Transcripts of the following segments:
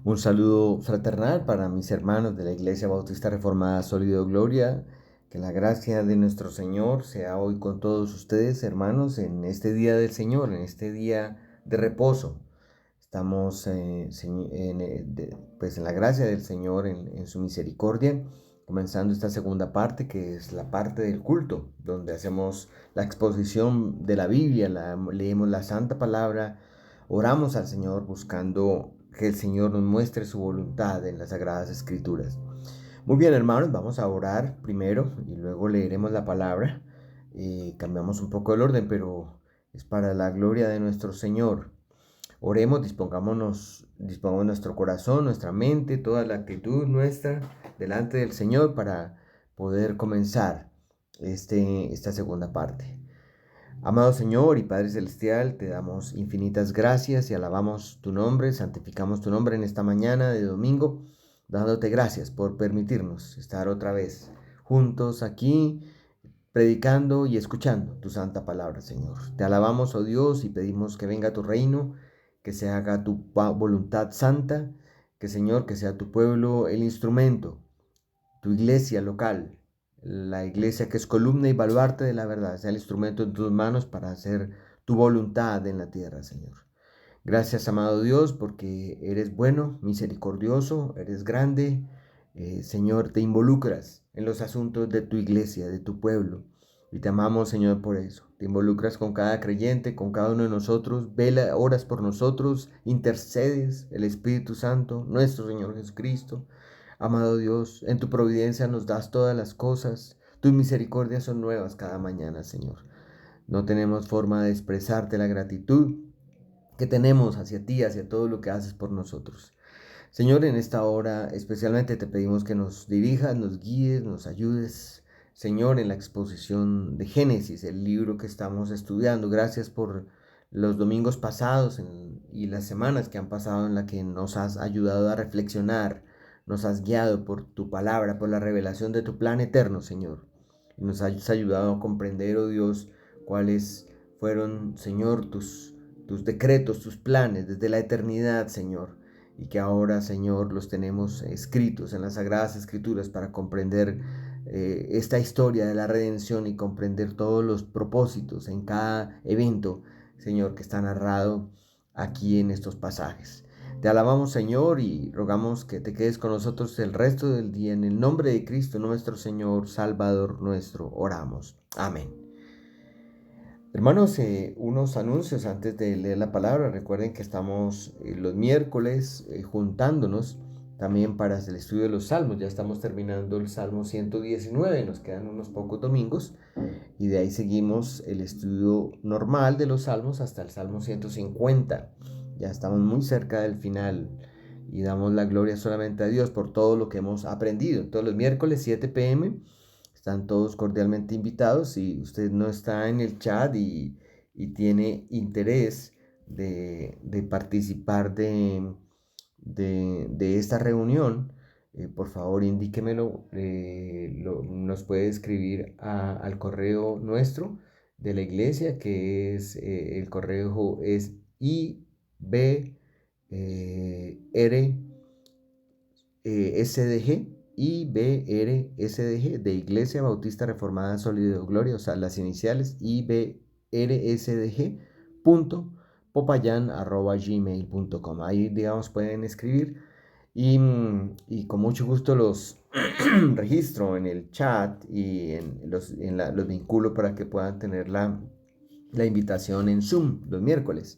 Un saludo fraternal para mis hermanos de la Iglesia Bautista Reformada Sólido Gloria. Que la gracia de nuestro Señor sea hoy con todos ustedes, hermanos, en este día del Señor, en este día de reposo. Estamos pues en la gracia del Señor, en su misericordia, comenzando esta segunda parte, que es la parte del culto, donde hacemos la exposición de la Biblia, leemos la Santa Palabra, oramos al Señor buscando que el Señor nos muestre su voluntad en las Sagradas Escrituras. Muy bien, hermanos, vamos a orar primero y luego leeremos la palabra. Cambiamos un poco el orden, pero es para la gloria de nuestro Señor. Oremos, dispongamos nuestro corazón, nuestra mente, toda la actitud nuestra delante del Señor para poder comenzar esta segunda parte. Amado Señor y Padre Celestial, te damos infinitas gracias y alabamos tu nombre, santificamos tu nombre en esta mañana de domingo, dándote gracias por permitirnos estar otra vez juntos aquí, predicando y escuchando tu santa palabra, Señor. Te alabamos, oh Dios, y pedimos que venga tu reino, que se haga tu voluntad santa, que Señor, que sea tu pueblo el instrumento, tu iglesia local, la iglesia que es columna y baluarte de la verdad, sea el instrumento en tus manos para hacer tu voluntad en la tierra, Señor. Gracias, amado Dios, porque eres bueno, misericordioso, eres grande. Señor, te involucras en los asuntos de tu iglesia, de tu pueblo. Y te amamos, Señor, por eso. Te involucras con cada creyente, con cada uno de nosotros. Vela, oras por nosotros, intercedes el Espíritu Santo, nuestro Señor Jesucristo. Amado Dios, en tu providencia nos das todas las cosas. Tus misericordias son nuevas cada mañana, Señor. No tenemos forma de expresarte la gratitud que tenemos hacia ti, hacia todo lo que haces por nosotros. Señor, en esta hora especialmente te pedimos que nos dirijas, nos guíes, nos ayudes. Señor, en la exposición de Génesis, el libro que estamos estudiando. Gracias por los domingos pasados y las semanas que han pasado en la que nos has ayudado a reflexionar, nos has guiado por tu palabra, por la revelación de tu plan eterno, Señor. Y nos has ayudado a comprender, oh Dios, cuáles fueron, Señor, tus decretos, tus planes desde la eternidad, Señor, y que ahora, Señor, los tenemos escritos en las Sagradas Escrituras para comprender esta historia de la redención y comprender todos los propósitos en cada evento, Señor, que está narrado aquí en estos pasajes. Te alabamos, Señor, y rogamos que te quedes con nosotros el resto del día. En el nombre de Cristo, nuestro Señor, Salvador nuestro, oramos. Amén. Hermanos, unos anuncios antes de leer la palabra. Recuerden que estamos los miércoles juntándonos también para el estudio de los salmos. Ya estamos terminando el Salmo 119, nos quedan unos pocos domingos y de ahí seguimos el estudio normal de los salmos hasta el Salmo 150. Ya estamos muy cerca del final y damos la gloria solamente a Dios por todo lo que hemos aprendido. Todos los miércoles 7 p.m. Están todos cordialmente invitados. Si usted no está en el chat y tiene interés de participar de esta reunión, por favor indíquemelo. Nos puede escribir al correo nuestro de la iglesia, que es el correo es IBR SDG, IBRSDG, de Iglesia Bautista Reformada Sólido Gloria, o sea, las iniciales IBRSDG punto popayan@gmail.com. Ahí, digamos, pueden escribir y con mucho gusto los registro en el chat y los vinculo para que puedan tener la invitación en Zoom los miércoles.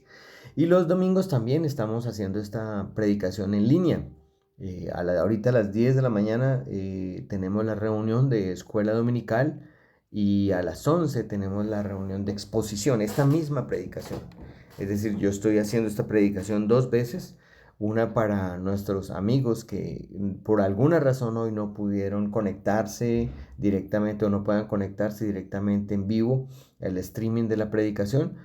Y los domingos también estamos haciendo esta predicación en línea. Ahorita a las 10 de la mañana tenemos la reunión de escuela dominical y a las 11 tenemos la reunión de exposición, esta misma predicación. Es decir, yo estoy haciendo esta predicación dos veces, una para nuestros amigos que por alguna razón hoy no pudieron conectarse directamente o no puedan conectarse directamente en vivo al streaming de la predicación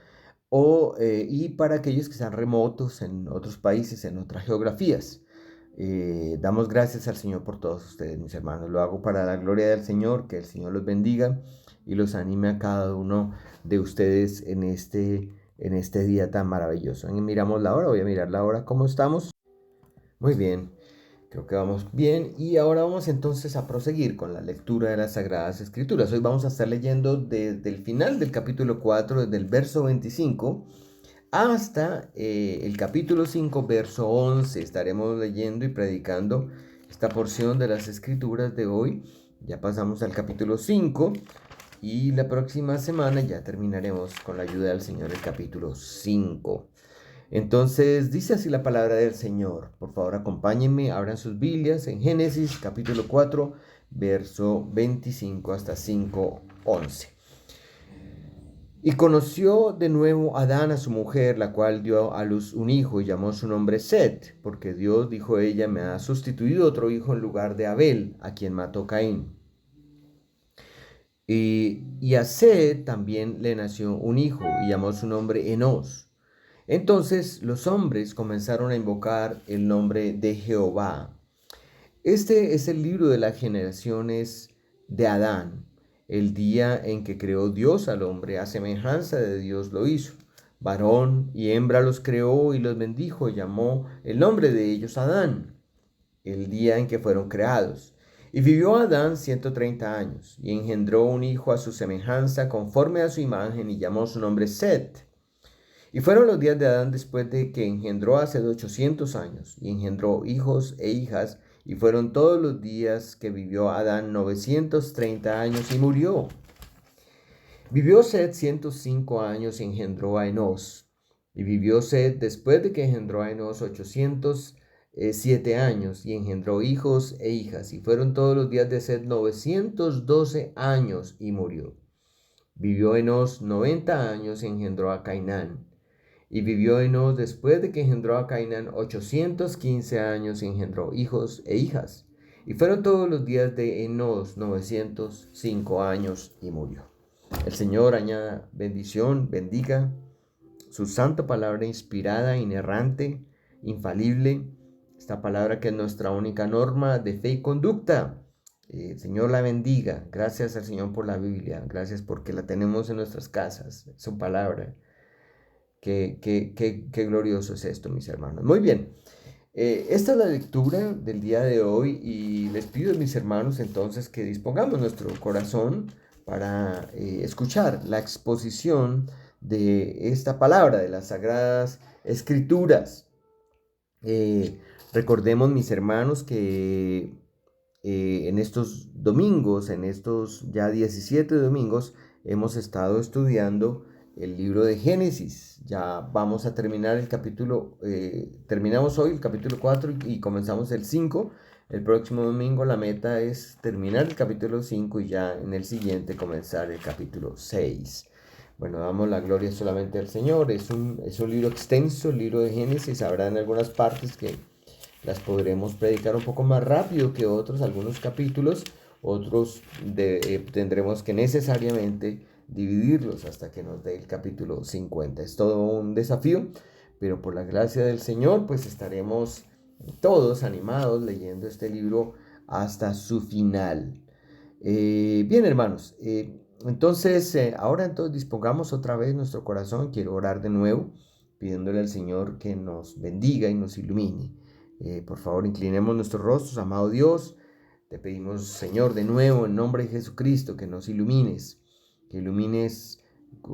y para aquellos que están remotos en otros países, en otras geografías. Damos gracias al Señor por todos ustedes, mis hermanos. Lo hago para la gloria del Señor, que el Señor los bendiga y los anime a cada uno de ustedes en este día tan maravilloso. Miramos la hora, voy a mirar la hora, ¿cómo estamos? Muy bien, creo que vamos bien y ahora vamos entonces a proseguir con la lectura de las Sagradas Escrituras. Hoy vamos a estar leyendo desde el final del capítulo 4, desde el verso 25 hasta el capítulo 5, verso 11. Estaremos leyendo y predicando esta porción de las Escrituras de hoy. Ya pasamos al capítulo 5 y la próxima semana ya terminaremos con la ayuda del Señor el capítulo 5. Entonces dice así la palabra del Señor. Por favor, acompáñenme, abran sus Biblias en Génesis capítulo 4, verso 25 hasta 5:11. Y conoció de nuevo Adán a su mujer, la cual dio a luz un hijo y llamó su nombre Set, porque Dios, dijo ella, me ha sustituido otro hijo en lugar de Abel, a quien mató Caín. Y a Set también le nació un hijo y llamó su nombre Enos. Entonces los hombres comenzaron a invocar el nombre de Jehová. Este es el libro de las generaciones de Adán. El día en que creó Dios al hombre, a semejanza de Dios lo hizo. Varón y hembra los creó y los bendijo, y llamó el nombre de ellos Adán, el día en que fueron creados. Y vivió Adán 130 años, y engendró un hijo a su semejanza, conforme a su imagen, y llamó su nombre Set. Y fueron los días de Adán después de que engendró hace 800 años, y engendró hijos e hijas, y fueron todos los días que vivió Adán 930 años y murió. Vivió Set 105 años y engendró a Enos. Y vivió Set después de que engendró a Enos 807 años y engendró hijos e hijas, y fueron todos los días de Set 912 años y murió. Vivió Enos 90 años y engendró a Cainán. Y vivió Enos después de que engendró a Cainán 815 años y engendró hijos e hijas. Y fueron todos los días de Enos 905 años y murió. El Señor añada bendición, bendiga su santa palabra inspirada, inerrante, infalible. Esta palabra que es nuestra única norma de fe y conducta. El Señor la bendiga. Gracias al Señor por la Biblia. Gracias porque la tenemos en nuestras casas. Su palabra. Qué glorioso es esto, mis hermanos. Muy bien, esta es la lectura del día de hoy y les pido a mis hermanos entonces que dispongamos nuestro corazón para escuchar la exposición de esta palabra, de las Sagradas Escrituras. Recordemos, mis hermanos, que en estos domingos, en estos ya 17 domingos, hemos estado estudiando el libro de Génesis. Ya vamos a terminar el capítulo, terminamos hoy el capítulo 4 y comenzamos el 5. El próximo domingo la meta es terminar el capítulo 5 y ya en el siguiente comenzar el capítulo 6. Bueno, damos la gloria solamente al Señor. Es un libro extenso, el libro de Génesis. Habrá en algunas partes que las podremos predicar un poco más rápido que otros, algunos capítulos. Otros tendremos que necesariamente dividirlos hasta que nos dé el capítulo 50. Es todo un desafío, pero por la gracia del Señor, pues estaremos todos animados leyendo este libro hasta su final. Bien, hermanos, entonces ahora dispongamos otra vez nuestro corazón. Quiero orar de nuevo, pidiéndole al Señor que nos bendiga y nos ilumine. Por favor, inclinemos nuestros rostros, amado Dios. Te pedimos, Señor, de nuevo, en nombre de Jesucristo, que nos ilumines,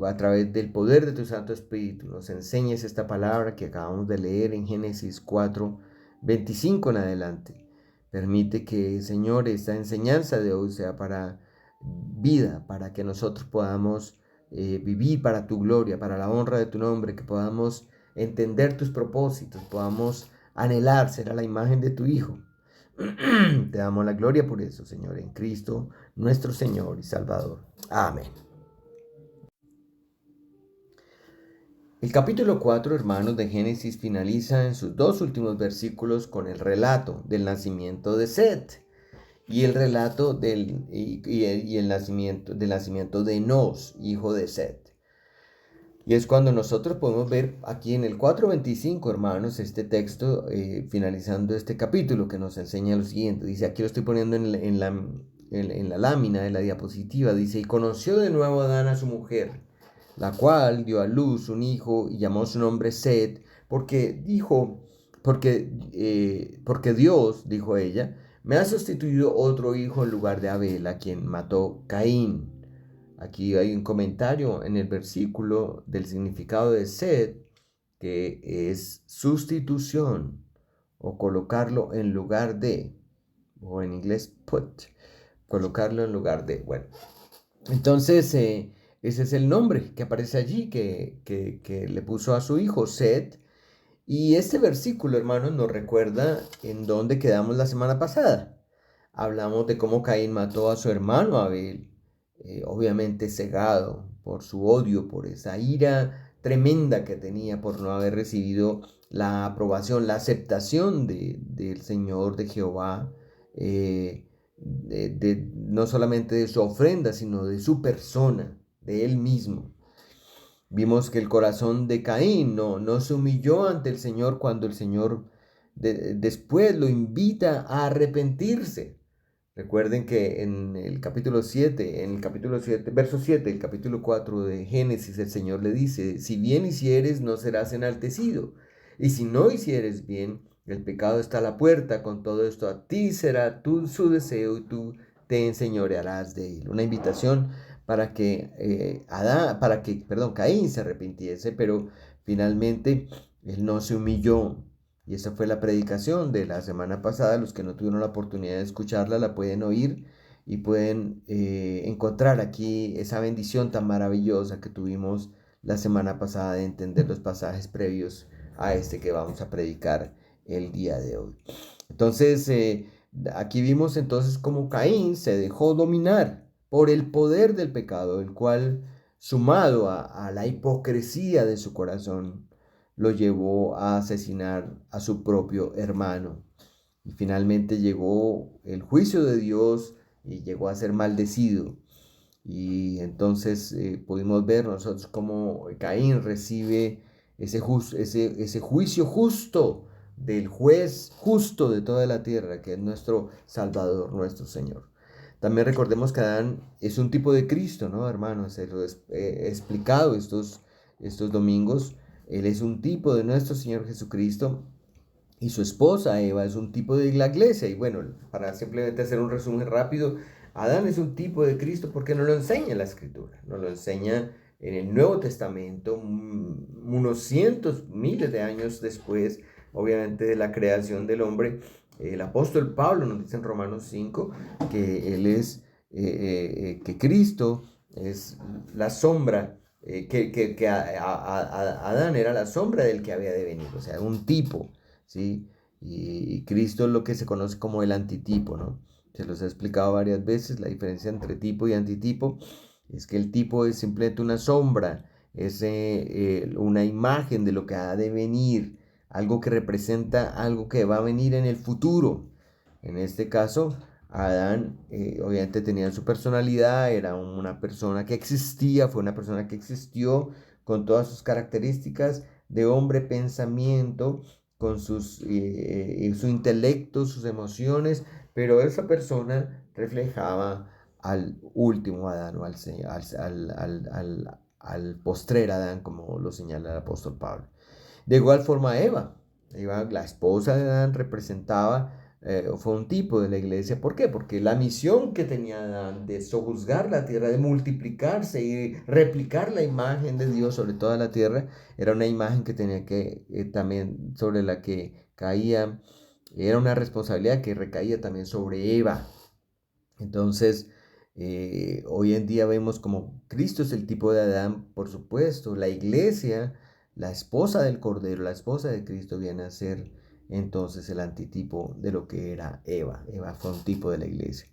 a través del poder de tu Santo Espíritu, nos enseñes esta palabra que acabamos de leer en Génesis 4, 25 en adelante. Permite que, Señor, esta enseñanza de hoy sea para vida, para que nosotros podamos vivir para tu gloria, para la honra de tu nombre, que podamos entender tus propósitos, podamos anhelar ser a la imagen de tu Hijo. Te damos la gloria por eso, Señor, en Cristo, nuestro Señor y Salvador. Amén. El capítulo 4, hermanos, de Génesis finaliza en sus dos últimos versículos con el relato del nacimiento de Set y el relato del nacimiento de Enos, hijo de Set. Y es cuando nosotros podemos ver aquí en el 4:25, hermanos, este texto finalizando este capítulo que nos enseña lo siguiente. Dice, aquí lo estoy poniendo en la lámina de la diapositiva. Dice, y conoció de nuevo Adán a su mujer, la cual dio a luz un hijo y llamó su nombre Set, porque dijo, porque Dios, dijo ella, me ha sustituido otro hijo en lugar de Abel, a quien mató Caín. Aquí hay un comentario en el versículo del significado de sed, que es sustitución o colocarlo en lugar de, o en inglés put, colocarlo en lugar de. Bueno, entonces ese es el nombre que aparece allí, que le puso a su hijo, Sed. Y este versículo, hermanos, nos recuerda en dónde quedamos la semana pasada. Hablamos de cómo Caín mató a su hermano Abel, obviamente cegado por su odio, por esa ira tremenda que tenía por no haber recibido la aprobación, la aceptación del Señor, de Jehová, no solamente de su ofrenda, sino de su persona, de él mismo. Vimos que el corazón de Caín no se humilló ante el Señor cuando el Señor después lo invita a arrepentirse. Recuerden que en el capítulo 7, verso 7, el capítulo 4 de Génesis, el Señor le dice, si bien hicieres, no serás enaltecido, y si no hicieres bien, el pecado está a la puerta, con todo esto a ti será su deseo y tú te enseñorearás de él. Una invitación para que, Caín se arrepintiese, pero finalmente él no se humilló. Y esa fue la predicación de la semana pasada. Los que no tuvieron la oportunidad de escucharla la pueden oír y pueden encontrar aquí esa bendición tan maravillosa que tuvimos la semana pasada de entender los pasajes previos a este que vamos a predicar el día de hoy. Entonces, aquí vimos entonces cómo Caín se dejó dominar por el poder del pecado, el cual, sumado a la hipocresía de su corazón, lo llevó a asesinar a su propio hermano. Y finalmente llegó el juicio de Dios y llegó a ser maldecido. Y entonces pudimos ver nosotros cómo Caín recibe ese juicio justo del juez justo de toda la tierra, que es nuestro Salvador, nuestro Señor. También recordemos que Adán es un tipo de Cristo, ¿no, hermanos? Se lo he explicado estos domingos. Él es un tipo de nuestro Señor Jesucristo y su esposa Eva es un tipo de la iglesia. Y bueno, para simplemente hacer un resumen rápido, Adán es un tipo de Cristo porque nos lo enseña la Escritura, nos lo enseña en el Nuevo Testamento, unos cientos, miles de años después, obviamente, de la creación del hombre. El apóstol Pablo nos dice en Romanos 5 que él es, que Cristo es la sombra, Adán era la sombra del que había de venir, o sea, un tipo, ¿sí? Y Cristo es lo que se conoce como el antitipo, ¿no? Se los he explicado varias veces, la diferencia entre tipo y antitipo es que el tipo es simplemente una sombra, es una imagen de lo que ha de venir, algo que representa algo que va a venir en el futuro. En este caso, Adán obviamente tenía su personalidad, era una persona que existía, fue una persona que existió con todas sus características de hombre, pensamiento, con su intelecto, sus emociones, pero esa persona reflejaba al último Adán o al postrer Adán, como lo señala el apóstol Pablo. De igual forma Eva, la esposa de Adán, representaba, fue un tipo de la iglesia. ¿Por qué? Porque la misión que tenía Adán de sojuzgar la tierra, de multiplicarse y replicar la imagen de Dios sobre toda la tierra, era una imagen que tenía que también sobre la que caía, era una responsabilidad que recaía también sobre Eva. Entonces, hoy en día vemos como Cristo es el tipo de Adán, por supuesto, la iglesia, la esposa del Cordero, la esposa de Cristo viene a ser entonces el antitipo de lo que era Eva. Eva fue un tipo de la iglesia.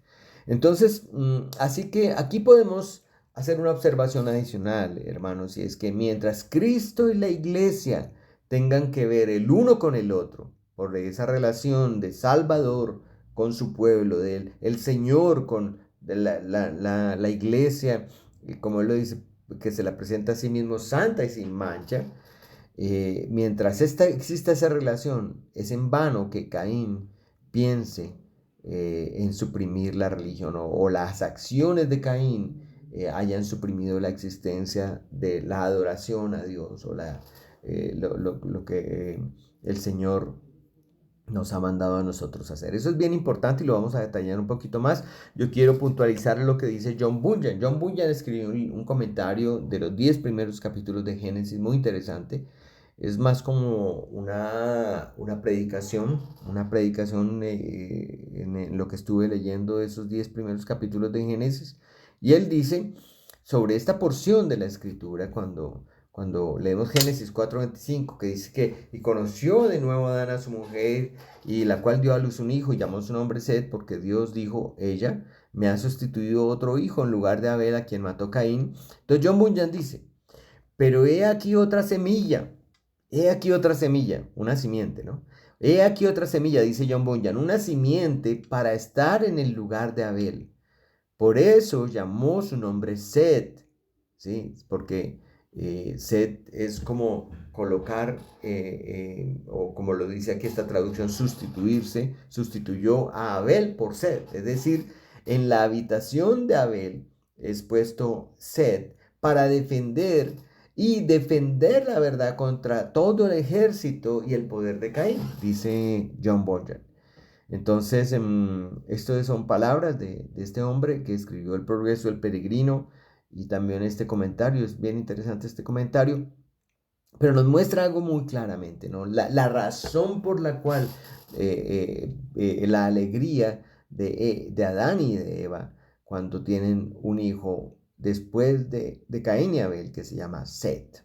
Entonces, así que aquí podemos hacer una observación adicional, hermanos, y es que mientras Cristo y la iglesia tengan que ver el uno con el otro, por esa relación de Salvador con su pueblo, del el Señor con la iglesia, como él lo dice, que se la presenta a sí mismo santa y sin mancha. Mientras exista esa relación, es en vano que Caín piense en suprimir la religión o las acciones de Caín hayan suprimido la existencia de la adoración a Dios o lo que el Señor nos ha mandado a nosotros hacer. Eso es bien importante y lo vamos a detallar un poquito más. Yo quiero puntualizar lo que dice John Bunyan. John Bunyan escribió un comentario de los 10 primeros capítulos de Génesis, muy interesante. Es más como una predicación en lo que estuve leyendo de esos 10 primeros capítulos de Génesis. Y él dice sobre esta porción de la escritura cuando leemos Génesis 4:25, que dice que y conoció de nuevo Adán a su mujer, y la cual dio a luz un hijo y llamó su nombre Set, porque Dios dijo, ella me ha sustituido otro hijo en lugar de Abel, a quien mató Caín. Entonces John Bunyan dice, pero he aquí otra semilla, una simiente, ¿no? He aquí otra semilla, dice John Bunyan, una simiente para estar en el lugar de Abel. Por eso llamó su nombre Set, ¿sí? Porque Set es como colocar, o como lo dice aquí esta traducción, sustituirse, sustituyó a Abel por Set. Es decir, en la habitación de Abel es puesto Set para defender la verdad contra todo el ejército y el poder de Caín, dice John Bunyan. Entonces, esto son palabras de este hombre que escribió El progreso del peregrino, y también este comentario, es bien interesante este comentario, pero nos muestra algo muy claramente, ¿no? La razón por la cual la alegría de Adán y de Eva cuando tienen un hijo después de Caín y Abel, que se llama Set.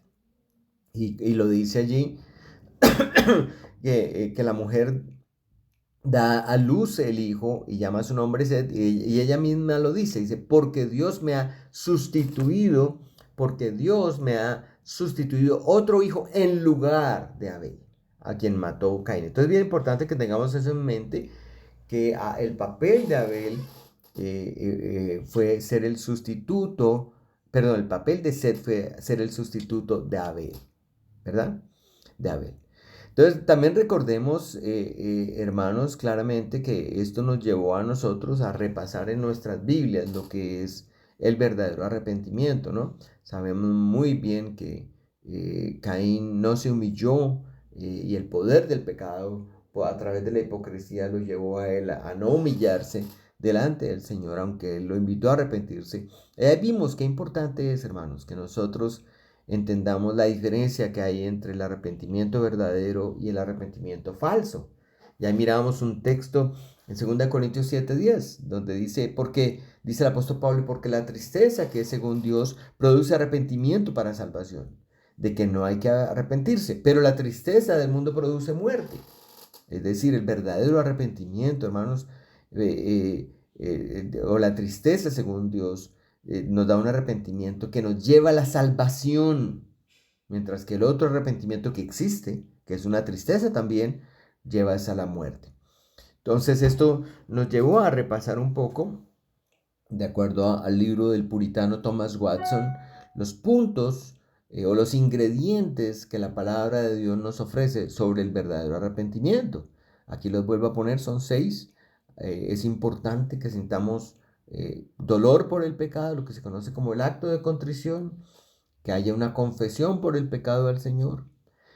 Y lo dice allí que la mujer da a luz el hijo y llama a su nombre Set, y ella misma lo dice, porque Dios me ha sustituido, porque Dios me ha sustituido otro hijo en lugar de Abel, a quien mató Caín. Entonces es bien importante que tengamos eso en mente, que el papel de Abel fue ser el sustituto, perdón, el papel de Set fue ser el sustituto de Abel, ¿verdad? De Abel. Entonces, también recordemos, hermanos, claramente que esto nos llevó a nosotros a repasar en nuestras Biblias lo que es el verdadero arrepentimiento, ¿no? Sabemos muy bien que Caín no se humilló, y el poder del pecado a través de la hipocresía lo llevó a él a no humillarse delante del Señor, aunque él lo invitó a arrepentirse. Vimos qué importante es, hermanos, que nosotros entendamos la diferencia que hay entre el arrepentimiento verdadero y el arrepentimiento falso. Ya miramos un texto en 2 Corintios 7:10, donde dice, porque, dice el apóstol Pablo, porque la tristeza que es según Dios produce arrepentimiento para salvación, de que no hay que arrepentirse, pero la tristeza del mundo produce muerte. Es decir, el verdadero arrepentimiento, hermanos, o la tristeza según Dios, nos da un arrepentimiento que nos lleva a la salvación, mientras que el otro arrepentimiento que existe, que es una tristeza también, lleva a la muerte. Entonces esto nos llevó a repasar un poco, de acuerdo al libro del puritano Thomas Watson, los puntos o los ingredientes que la palabra de Dios nos ofrece sobre el verdadero arrepentimiento. Aquí los vuelvo a poner, son 6. Es importante que sintamos dolor por el pecado, lo que se conoce como el acto de contrición, que haya una confesión por el pecado al Señor,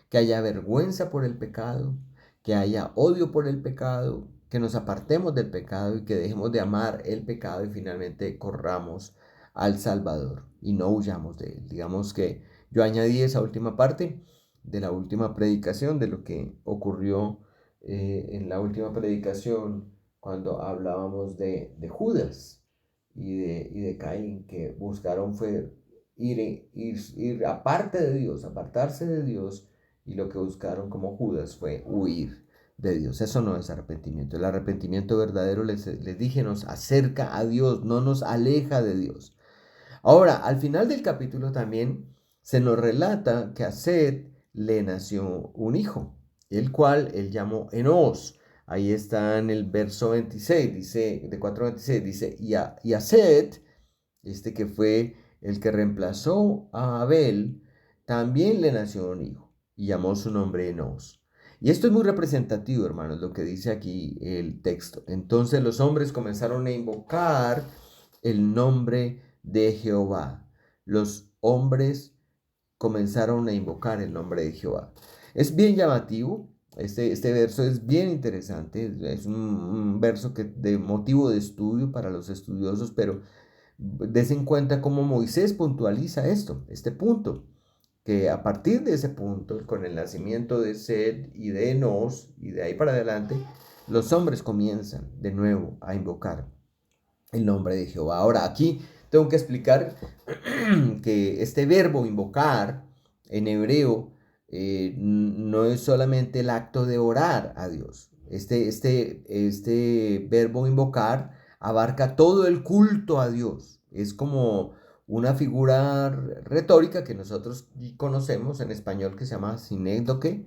que haya vergüenza por el pecado, que haya odio por el pecado, que nos apartemos del pecado y que dejemos de amar el pecado, y finalmente corramos al Salvador y no huyamos de él. Digamos que yo añadí esa última parte de la última predicación, de lo que ocurrió en la última predicación cuando hablábamos de Judas y de Caín, que buscaron fue ir aparte de Dios, apartarse de Dios, y lo que buscaron como Judas fue huir de Dios. Eso no es arrepentimiento. El arrepentimiento verdadero, les dije, nos acerca a Dios, no nos aleja de Dios. Ahora, al final del capítulo también se nos relata que a Set le nació un hijo, el cual él llamó Enos. Ahí está en el verso 26, dice, de 4:26, dice, y a Set, este que fue el que reemplazó a Abel, también le nació un hijo y llamó su nombre Enos. Y esto es muy representativo, hermanos, lo que dice aquí el texto. Entonces los hombres comenzaron a invocar el nombre de Jehová. Los hombres comenzaron a invocar el nombre de Jehová. Es bien llamativo Este verso es bien interesante, es un verso que de motivo de estudio para los estudiosos, pero des en cuenta cómo Moisés puntualiza esto, este punto, que a partir de ese punto, con el nacimiento de Sed y de Enos, y de ahí para adelante, los hombres comienzan de nuevo a invocar el nombre de Jehová. Ahora, aquí tengo que explicar que este verbo invocar en hebreo no es solamente el acto de orar a Dios. Este verbo invocar abarca todo el culto a Dios. Es como una figura retórica que nosotros conocemos en español que se llama sinécdoque.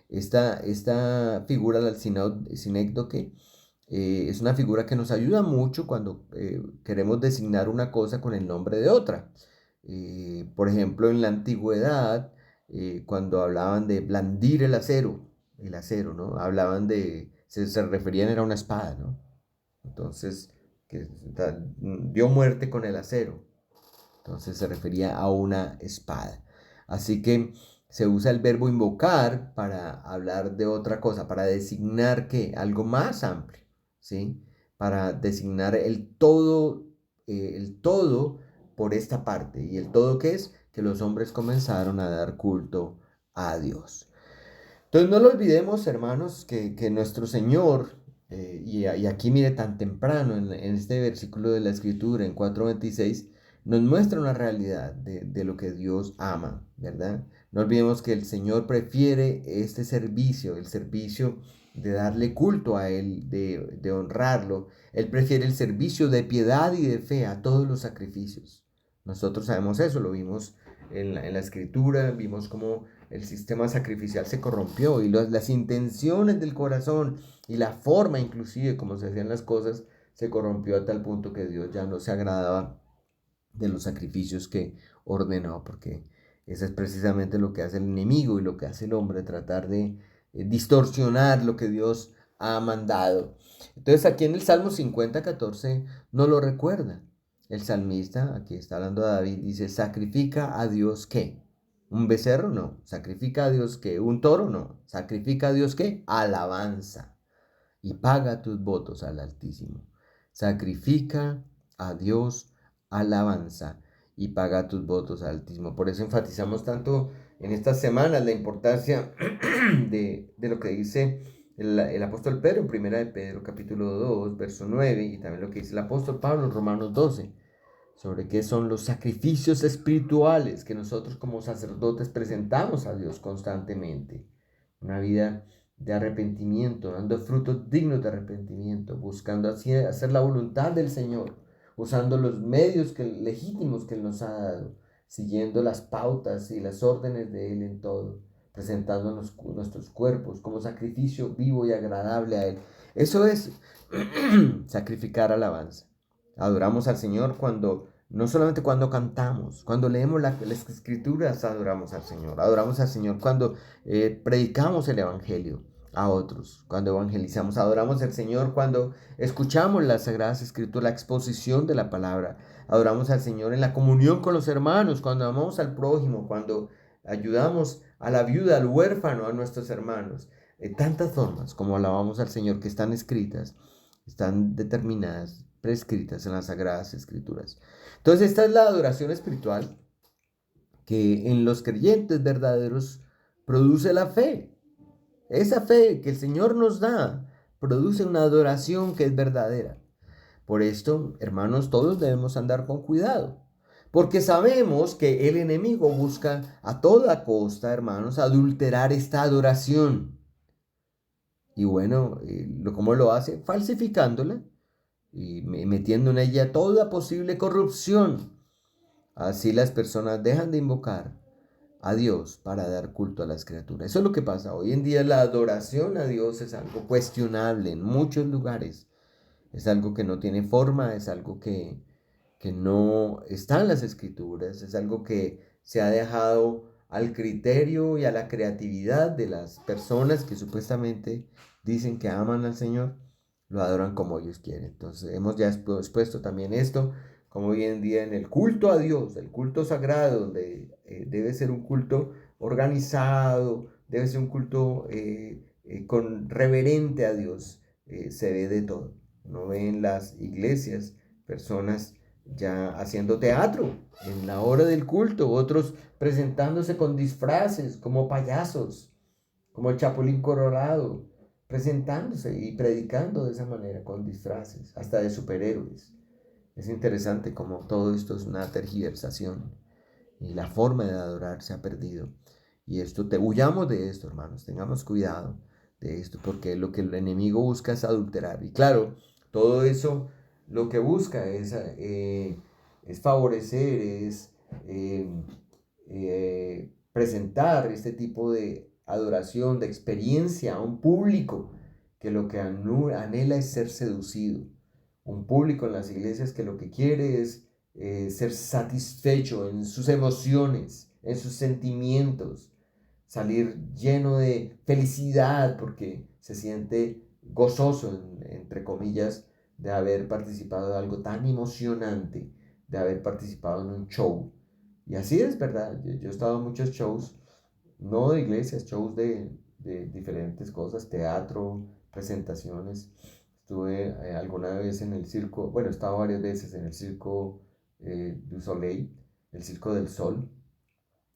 Esta figura del sinécdoque es una figura que nos ayuda mucho cuando queremos designar una cosa con el nombre de otra. Por ejemplo, en la antigüedad, cuando hablaban de blandir el acero, ¿no? Hablaban se referían era a una espada, ¿no? Entonces, que dio muerte con el acero. Entonces se refería a una espada. Así que se usa el verbo invocar para hablar de otra cosa, para designar ¿qué? Algo más amplio, ¿sí? Para designar el todo por esta parte. ¿Y el todo qué es? Que los hombres comenzaron a dar culto a Dios. Entonces no lo olvidemos, hermanos, que nuestro Señor, y aquí mire tan temprano en este versículo de la Escritura, en 4:26, nos muestra una realidad de lo que Dios ama, ¿verdad? No olvidemos que el Señor prefiere este servicio, el servicio de darle culto a Él, de honrarlo. Él prefiere el servicio de piedad y de fe a todos los sacrificios. Nosotros sabemos eso, lo vimos en la Escritura, vimos cómo el sistema sacrificial se corrompió y las intenciones del corazón y la forma inclusive como se hacían las cosas se corrompió a tal punto que Dios ya no se agradaba de los sacrificios que ordenó, porque eso es precisamente lo que hace el enemigo y lo que hace el hombre, tratar de distorsionar lo que Dios ha mandado. Entonces aquí en el Salmo 50:14 no lo recuerda. El salmista, aquí está hablando de David, dice, sacrifica a Dios ¿qué? ¿Un becerro? No. ¿Sacrifica a Dios qué? ¿Un toro? No. ¿Sacrifica a Dios qué? Alabanza. Y paga tus votos al Altísimo. Sacrifica a Dios alabanza y paga tus votos al Altísimo. Por eso enfatizamos tanto en estas semanas la importancia de lo que dice el apóstol Pedro en primera de Pedro capítulo 2 verso 9 y también lo que dice el apóstol Pablo en Romanos 12 sobre qué son los sacrificios espirituales que nosotros como sacerdotes presentamos a Dios constantemente. Una vida de arrepentimiento, dando frutos dignos de arrepentimiento, buscando así hacer la voluntad del Señor, usando los medios legítimos que Él nos ha dado, siguiendo las pautas y las órdenes de Él en todo, presentando nuestros cuerpos como sacrificio vivo y agradable a Él. Eso es sacrificar alabanza. Adoramos al Señor no solamente cuando cantamos, cuando leemos las escrituras, adoramos al Señor. Adoramos al Señor cuando predicamos el Evangelio a otros, cuando evangelizamos. Adoramos al Señor cuando escuchamos las Sagradas Escrituras, la exposición de la palabra. Adoramos al Señor en la comunión con los hermanos, cuando amamos al prójimo, cuando ayudamos a la viuda, al huérfano, a nuestros hermanos. De tantas formas como alabamos al Señor que están escritas, están determinadas, prescritas en las Sagradas Escrituras. Entonces, esta es la adoración espiritual que en los creyentes verdaderos produce la fe. Esa fe que el Señor nos da produce una adoración que es verdadera. Por esto, hermanos, todos debemos andar con cuidado, porque sabemos que el enemigo busca a toda costa, hermanos, adulterar esta adoración. Y bueno, ¿cómo lo hace? Falsificándola y metiendo en ella toda posible corrupción. Así las personas dejan de invocar a Dios para dar culto a las criaturas. Eso es lo que pasa. Hoy en día la adoración a Dios es algo cuestionable en muchos lugares. Es algo que no tiene forma, es algo que no está en las escrituras, es algo que se ha dejado al criterio y a la creatividad de las personas que supuestamente dicen que aman al Señor, lo adoran como ellos quieren. Entonces hemos ya expuesto también esto, como hoy en día en el culto a Dios, el culto sagrado, donde debe ser un culto organizado, debe ser un culto con reverente a Dios, se ve de todo. Uno ve en las iglesias personas ya haciendo teatro en la hora del culto, otros presentándose con disfraces como payasos, como el Chapulín Colorado, presentándose y predicando de esa manera con disfraces, hasta de superhéroes. Es interesante cómo todo esto es una tergiversación y la forma de adorar se ha perdido. Y esto, huyamos de esto, hermanos, tengamos cuidado de esto, porque lo que el enemigo busca es adulterar. Y claro, todo eso lo que busca es favorecer, es presentar este tipo de adoración, de experiencia a un público que lo que anhela es ser seducido. Un público en las iglesias que lo que quiere es ser satisfecho en sus emociones, en sus sentimientos, salir lleno de felicidad porque se siente gozoso, entre comillas, de haber participado de algo tan emocionante, de haber participado en un show. Y así es, ¿verdad? Yo he estado en muchos shows, no de iglesias, shows de diferentes cosas, teatro, presentaciones. Estuve alguna vez en el circo, bueno, he estado varias veces en el circo du Soleil, el circo del sol,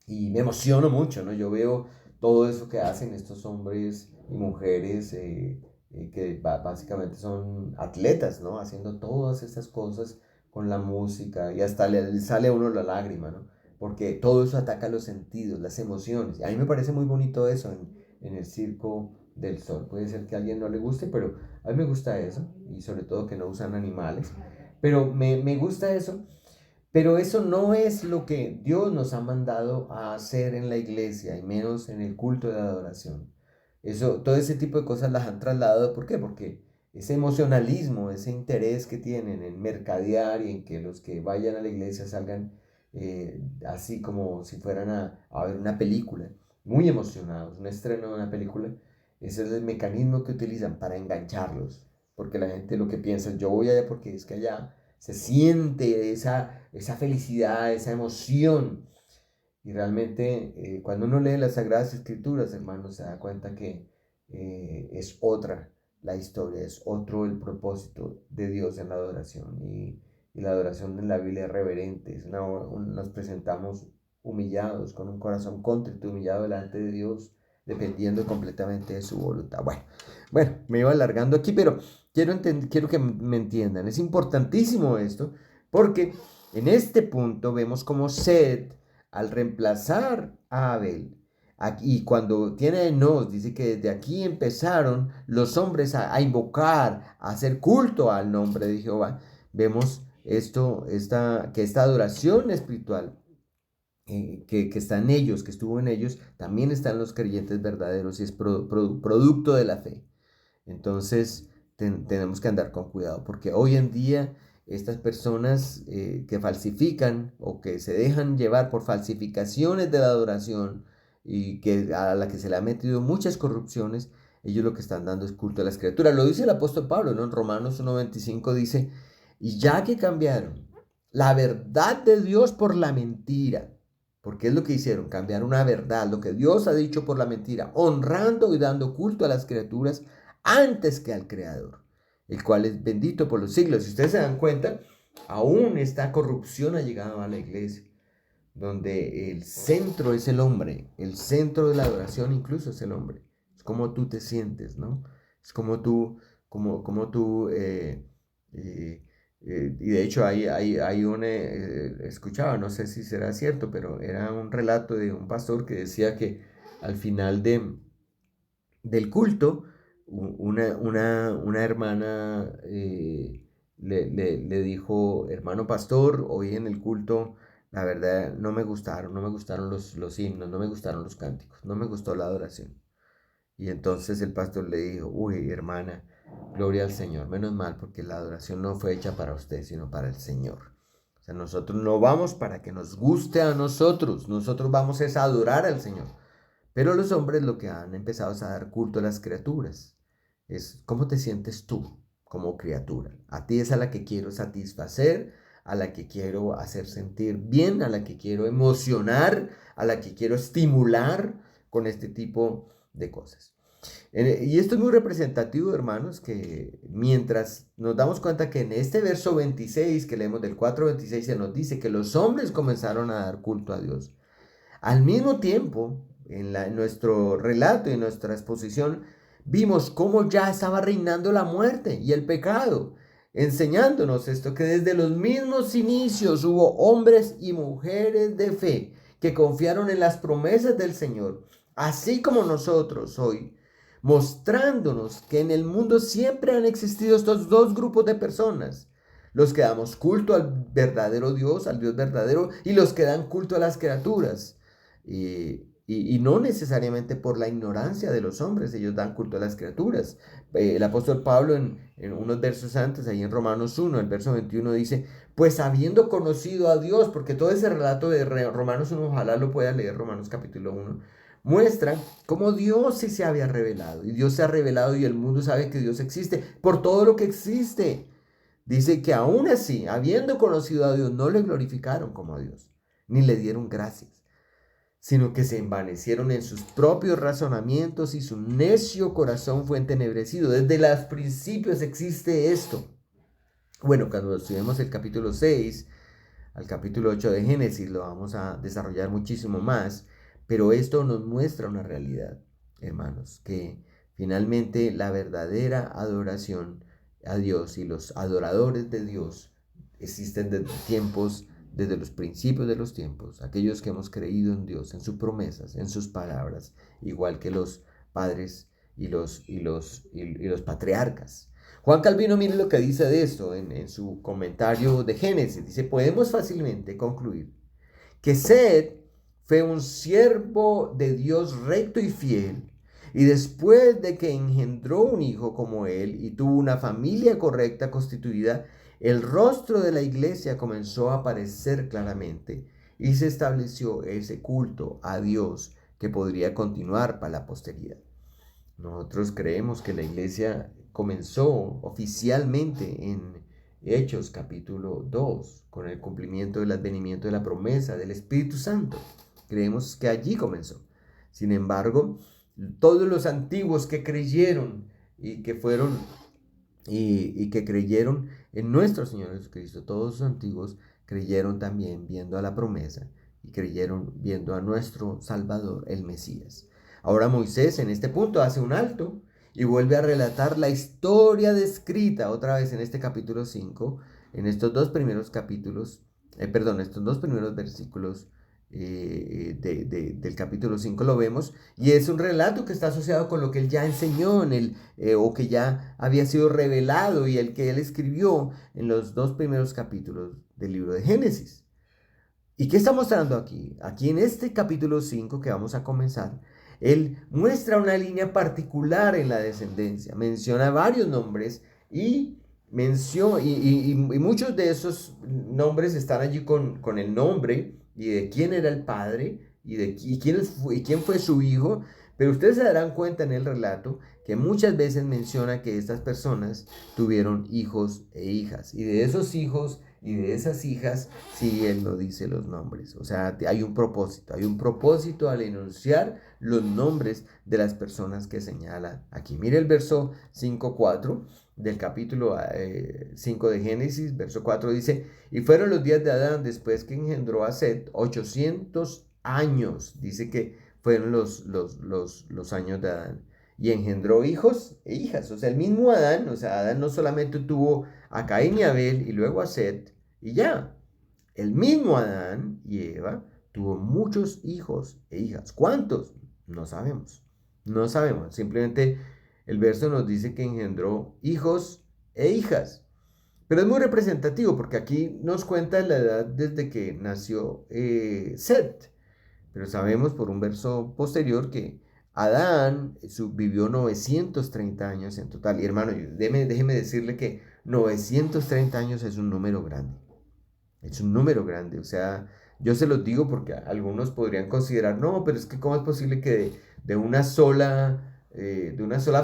y me emociono mucho, ¿no? Yo veo todo eso que hacen estos hombres y mujeres que básicamente son atletas, ¿no? Haciendo todas estas cosas con la música y hasta le sale a uno la lágrima, ¿no? Porque todo eso ataca los sentidos, las emociones. Y a mí me parece muy bonito eso en el circo del sol. Puede ser que a alguien no le guste, pero a mí me gusta eso. Y sobre todo que no usan animales. Pero me gusta eso, pero eso no es lo que Dios nos ha mandado a hacer en la iglesia, y menos en el culto de adoración. Eso, todo ese tipo de cosas las han trasladado. ¿Por qué? Porque ese emocionalismo, ese interés que tienen en mercadear y en que los que vayan a la iglesia salgan así como si fueran a ver una película, muy emocionados, un estreno de una película, ese es el mecanismo que utilizan para engancharlos. Porque la gente lo que piensa es, yo voy allá porque es que allá se siente esa felicidad, esa emoción. Y realmente cuando uno lee las Sagradas Escrituras, hermanos, se da cuenta que es otra la historia, es otro el propósito de Dios en la adoración. Y la adoración en la Biblia es reverente, nos presentamos humillados, con un corazón contrito, humillado delante de Dios, dependiendo completamente de su voluntad. Bueno, me iba alargando aquí, pero quiero que me entiendan. Es importantísimo esto, porque en este punto vemos como Seth, al reemplazar a Abel, y cuando tiene Enos, dice que desde aquí empezaron los hombres a invocar, a hacer culto al nombre de Jehová. Vemos que esta adoración espiritual que está en ellos, que estuvo en ellos, también están los creyentes verdaderos y es producto de la fe. Entonces tenemos que andar con cuidado porque hoy en día estas personas que falsifican o que se dejan llevar por falsificaciones de la adoración y que a la que se le ha metido muchas corrupciones, ellos lo que están dando es culto a las criaturas. Lo dice el apóstol Pablo, ¿no? En Romanos 1:25 dice, y ya que cambiaron la verdad de Dios por la mentira, porque es lo que hicieron, cambiar una verdad, lo que Dios ha dicho por la mentira, honrando y dando culto a las criaturas antes que al Creador, el cual es bendito por los siglos. Si ustedes se dan cuenta, aún esta corrupción ha llegado a la iglesia, donde el centro es el hombre, el centro de la adoración incluso es el hombre. Es como tú te sientes, ¿no? Es como tú y de hecho hay un, escuchaba, no sé si será cierto, pero era un relato de un pastor que decía que al final del culto, una hermana le dijo, hermano pastor, hoy en el culto, la verdad, no me gustaron los himnos, no me gustaron los cánticos, no me gustó la adoración. Y entonces el pastor le dijo, uy, hermana, gloria al Señor, menos mal, porque la adoración no fue hecha para usted, sino para el Señor. O sea, nosotros no vamos para que nos guste a nosotros vamos es a adorar al Señor. Pero los hombres lo que han empezado es a dar culto a las criaturas. Es cómo te sientes tú como criatura. A ti es a la que quiero satisfacer, a la que quiero hacer sentir bien, a la que quiero emocionar, a la que quiero estimular con este tipo de cosas. Y esto es muy representativo, hermanos, que mientras nos damos cuenta que en este verso 26 que leemos del 4 al 26 se nos dice que los hombres comenzaron a dar culto a Dios. Al mismo tiempo, en nuestro relato y en nuestra exposición, vimos cómo ya estaba reinando la muerte y el pecado, enseñándonos esto, que desde los mismos inicios hubo hombres y mujeres de fe que confiaron en las promesas del Señor, así como nosotros hoy, mostrándonos que en el mundo siempre han existido estos dos grupos de personas. Los que damos culto al verdadero Dios, al Dios verdadero, y los que dan culto a las criaturas. Y no necesariamente por la ignorancia de los hombres, ellos dan culto a las criaturas. El apóstol Pablo en unos versos antes, ahí en Romanos 1, el verso 21 dice, pues habiendo conocido a Dios, porque todo ese relato de Romanos 1, ojalá lo pueda leer, Romanos capítulo 1, muestra cómo Dios sí se había revelado, y Dios se ha revelado y el mundo sabe que Dios existe por todo lo que existe. Dice que aún así, habiendo conocido a Dios, no le glorificaron como a Dios, ni le dieron gracias, sino que se envanecieron en sus propios razonamientos y su necio corazón fue entenebrecido. Desde los principios existe esto. Bueno, cuando estudiemos el capítulo 6 al capítulo 8 de Génesis lo vamos a desarrollar muchísimo más, pero esto nos muestra una realidad, hermanos, que finalmente la verdadera adoración a Dios y los adoradores de Dios existen desde tiempos, desde los principios de los tiempos, aquellos que hemos creído en Dios, en sus promesas, en sus palabras, igual que los padres y los patriarcas. Juan Calvino, mire lo que dice de esto en su comentario de Génesis. Dice, podemos fácilmente concluir que Seth fue un siervo de Dios recto y fiel, y después de que engendró un hijo como él y tuvo una familia correcta constituida, el rostro de la iglesia comenzó a aparecer claramente y se estableció ese culto a Dios que podría continuar para la posteridad. Nosotros creemos que la iglesia comenzó oficialmente en Hechos capítulo 2, con el cumplimiento del advenimiento de la promesa del Espíritu Santo. Creemos que allí comenzó. Sin embargo, todos los antiguos que creyeron y que fueron y que creyeron en nuestro Señor Jesucristo, todos los antiguos creyeron también viendo a la promesa y creyeron viendo a nuestro Salvador, el Mesías. Ahora Moisés en este punto hace un alto y vuelve a relatar la historia descrita otra vez en este capítulo 5, en estos dos primeros capítulos, estos dos primeros versículos del capítulo 5 lo vemos, y es un relato que está asociado con lo que él ya enseñó o que ya había sido revelado y el que él escribió en los dos primeros capítulos del libro de Génesis. ¿Y qué está mostrando aquí? Aquí en este capítulo 5 que vamos a comenzar, él muestra una línea particular en la descendencia, menciona varios nombres y muchos de esos nombres están allí con el nombre y de quién era el padre y quién fue su hijo, pero ustedes se darán cuenta en el relato que muchas veces menciona que estas personas tuvieron hijos e hijas, y de esos hijos y de esas hijas, sí, él no dice los nombres. O sea, hay un propósito al enunciar los nombres de las personas que señala aquí. Mire el verso 5:4 del capítulo 5 de Génesis, verso 4 dice, y fueron los días de Adán después que engendró a Set 800 años, dice que fueron los años de Adán, y engendró hijos e hijas, o sea, el mismo Adán, o sea, Adán no solamente tuvo a Caín y Abel y luego a Set y ya, el mismo Adán y Eva tuvo muchos hijos e hijas. ¿Cuántos? No sabemos, no sabemos, simplemente el verso nos dice que engendró hijos e hijas. Pero es muy representativo porque aquí nos cuenta la edad desde que nació Set. Pero sabemos por un verso posterior que Adán vivió 930 años en total. Y hermano, déjeme decirle que 930 años es un número grande. Es un número grande. O sea, yo se los digo porque algunos podrían considerar, no, pero es que ¿cómo es posible que de una sola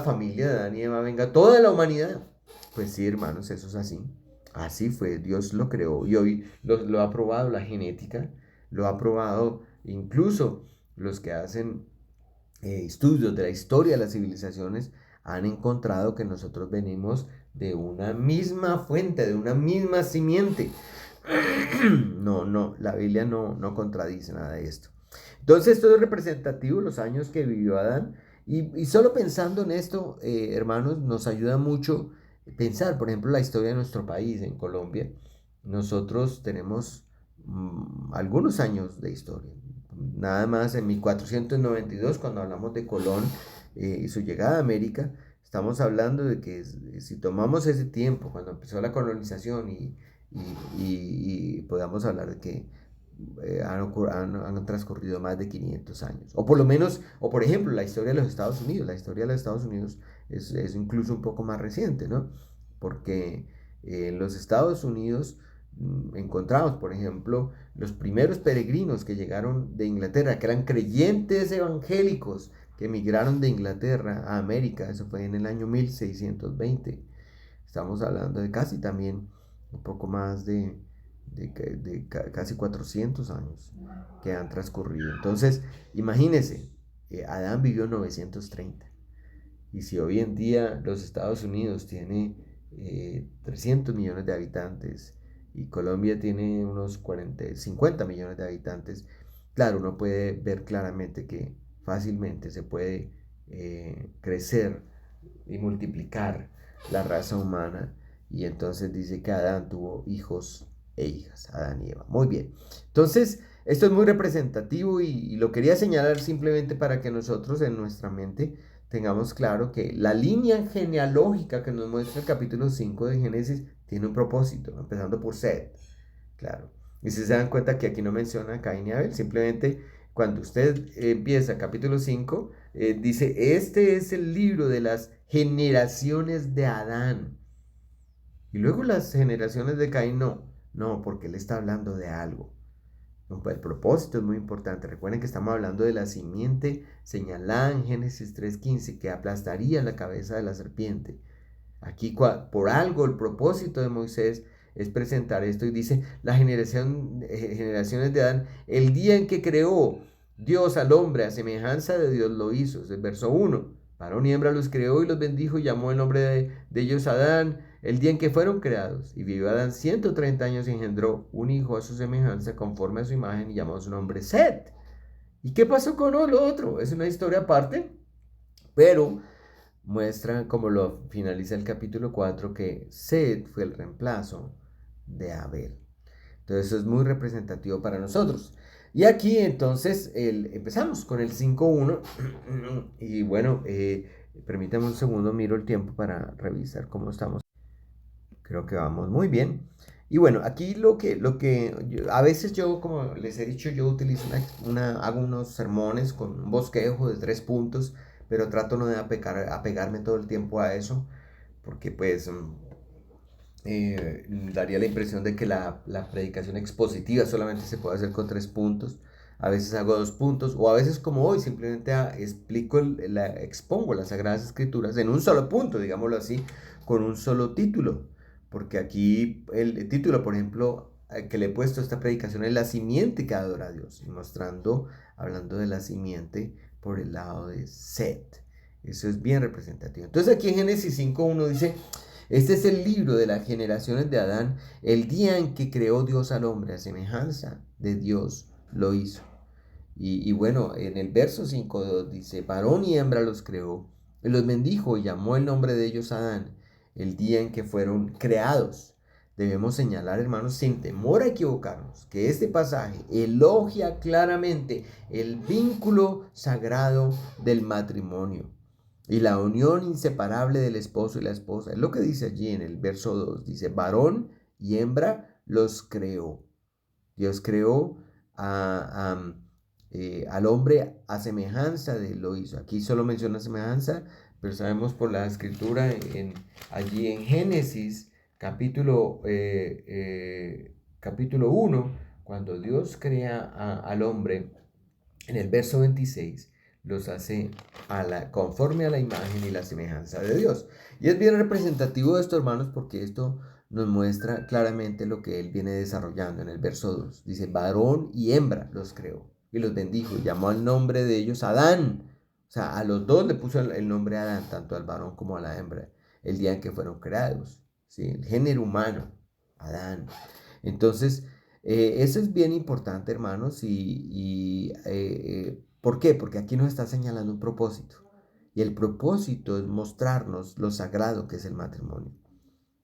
familia de Adán y Eva venga toda la humanidad? Pues sí, hermanos, eso es así. Así fue, Dios lo creó y hoy lo ha probado la genética, lo ha probado incluso los que hacen estudios de la historia de las civilizaciones han encontrado que nosotros venimos de una misma fuente, de una misma simiente. No, la Biblia no contradice nada de esto. Entonces, esto es representativo, los años que vivió Adán. Y solo pensando en esto, hermanos, nos ayuda mucho pensar, por ejemplo, la historia de nuestro país, en Colombia. Nosotros tenemos algunos años de historia. Nada más en 1492, cuando hablamos de Colón y su llegada a América, estamos hablando de que si tomamos ese tiempo, cuando empezó la colonización y podamos hablar de que han transcurrido más de 500 años. O por lo menos, o por ejemplo, la historia de los Estados Unidos. La historia de los Estados Unidos es incluso un poco más reciente, ¿no? Porque en los Estados Unidos encontramos, por ejemplo, los primeros peregrinos que llegaron de Inglaterra, que eran creyentes evangélicos que emigraron de Inglaterra a América. Eso fue en el año 1620. Estamos hablando de casi también un poco más de casi 400 años que han transcurrido. Entonces, imagínense, Adán vivió 930. Y si hoy en día los Estados Unidos tiene 300 millones de habitantes y Colombia tiene unos 50 millones de habitantes, claro, uno puede ver claramente que fácilmente se puede crecer y multiplicar la raza humana. Y entonces dice que Adán tuvo hijos e hijas, Adán y Eva. Muy bien. Entonces, esto es muy representativo y lo quería señalar simplemente para que nosotros en nuestra mente tengamos claro que la línea genealógica que nos muestra el capítulo 5 de Génesis tiene un propósito, empezando por Set, claro. Y si se dan cuenta que aquí no menciona a Caín y Abel, simplemente cuando usted empieza capítulo 5, dice, este es el libro de las generaciones de Adán. Y luego las generaciones de Caín no, porque él está hablando de algo. El propósito es muy importante. Recuerden que estamos hablando de la simiente señalada en Génesis 3:15 que aplastaría la cabeza de la serpiente. Aquí por algo el propósito de Moisés es presentar esto y dice generaciones de Adán, el día en que creó Dios al hombre a semejanza de Dios lo hizo. Es el verso 1. Varón y hembra los creó y los bendijo y llamó el nombre de ellos Adán, el día en que fueron creados. Y vivió Adán 130 años y engendró un hijo a su semejanza conforme a su imagen y llamó su nombre Set. ¿Y qué pasó con lo otro? Es una historia aparte, pero muestra, como lo finaliza el capítulo 4, que Set fue el reemplazo de Abel. Entonces eso es muy representativo para nosotros. Y aquí entonces empezamos con el 5.1 y bueno, permítame un segundo, miro el tiempo para revisar cómo estamos. Creo que vamos muy bien. Y bueno, aquí a veces yo, como les he dicho, yo utilizo hago unos sermones con un bosquejo de 3 puntos, pero trato no de apegarme todo el tiempo a eso, porque pues daría la impresión de que la predicación expositiva solamente se puede hacer con 3 puntos. A veces hago 2 puntos, o a veces como hoy, simplemente expongo las Sagradas Escrituras en un solo punto, digámoslo así, con un solo título. Porque aquí el título, por ejemplo, que le he puesto a esta predicación es la simiente que adora a Dios, hablando de la simiente por el lado de Set. Eso es bien representativo. Entonces aquí en Génesis 5.1 dice, este es el libro de las generaciones de Adán, el día en que creó Dios al hombre, a semejanza de Dios lo hizo. Y bueno, en el verso 5.2 dice, varón y hembra los creó, y los bendijo y llamó el nombre de ellos Adán, el día en que fueron creados. Debemos señalar, hermanos, sin temor a equivocarnos, que este pasaje elogia claramente el vínculo sagrado del matrimonio y la unión inseparable del esposo y la esposa. Es lo que dice allí en el verso 2. Dice, varón y hembra los creó. Dios creó al hombre a semejanza de él lo hizo. Aquí solo menciona semejanza, pero sabemos por la escritura allí en Génesis capítulo 1, cuando Dios crea al hombre, en el verso 26, los hace conforme a la imagen y la semejanza de Dios. Y es bien representativo de esto, hermanos, porque esto nos muestra claramente lo que él viene desarrollando en el verso 2. Dice, varón y hembra los creó y los bendijo y llamó al nombre de ellos Adán. O sea, a los dos le puso el nombre Adán, tanto al varón como a la hembra, el día en que fueron creados. ¿Sí? El género humano, Adán. Entonces, eso es bien importante, hermanos. ¿Por qué? Porque aquí nos está señalando un propósito. Y el propósito es mostrarnos lo sagrado que es el matrimonio.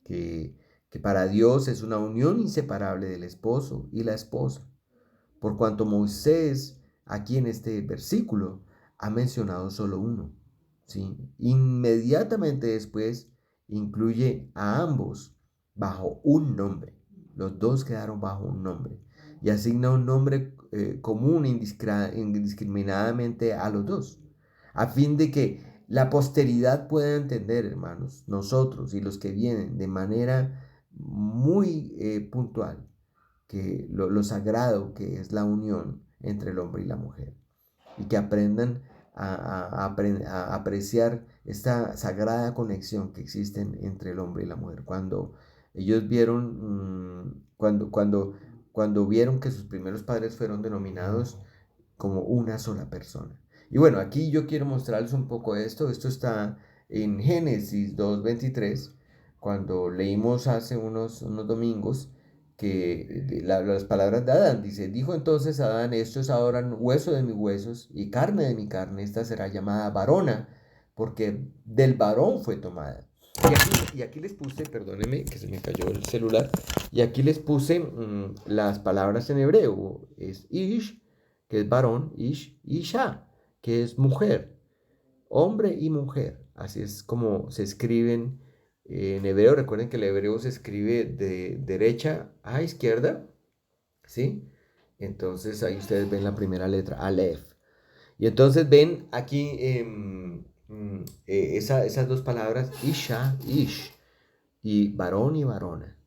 Que, que para Dios es una unión inseparable del esposo y la esposa. Por cuanto Moisés, aquí en este versículo, ha mencionado solo uno. ¿Sí? Inmediatamente después incluye a ambos bajo un nombre. Los dos quedaron bajo un nombre. Y asigna un nombre común indiscriminadamente a los dos. A fin de que la posteridad pueda entender, hermanos, nosotros y los que vienen de manera muy puntual, que lo sagrado que es la unión entre el hombre y la mujer y que aprendan a apreciar esta sagrada conexión que existe entre el hombre y la mujer. Cuando ellos vieron, cuando vieron que sus primeros padres fueron denominados como una sola persona. Y bueno, aquí yo quiero mostrarles un poco esto. Esto está en Génesis 2:23, cuando leímos hace unos domingos que las palabras de Adán, dice, dijo entonces Adán, esto es ahora hueso de mis huesos y carne de mi carne, esta será llamada varona, porque del varón fue tomada. Y aquí les puse, perdónenme que se me cayó el celular, y aquí les puse las palabras en hebreo, es ish, que es varón, ish, isha, que es mujer, hombre y mujer, así es como se escriben en hebreo. Recuerden que el hebreo se escribe de derecha a izquierda, ¿sí? Entonces ahí ustedes ven la primera letra, Aleph. Y entonces ven aquí esas dos palabras, Isha, Ish, y varón y varona.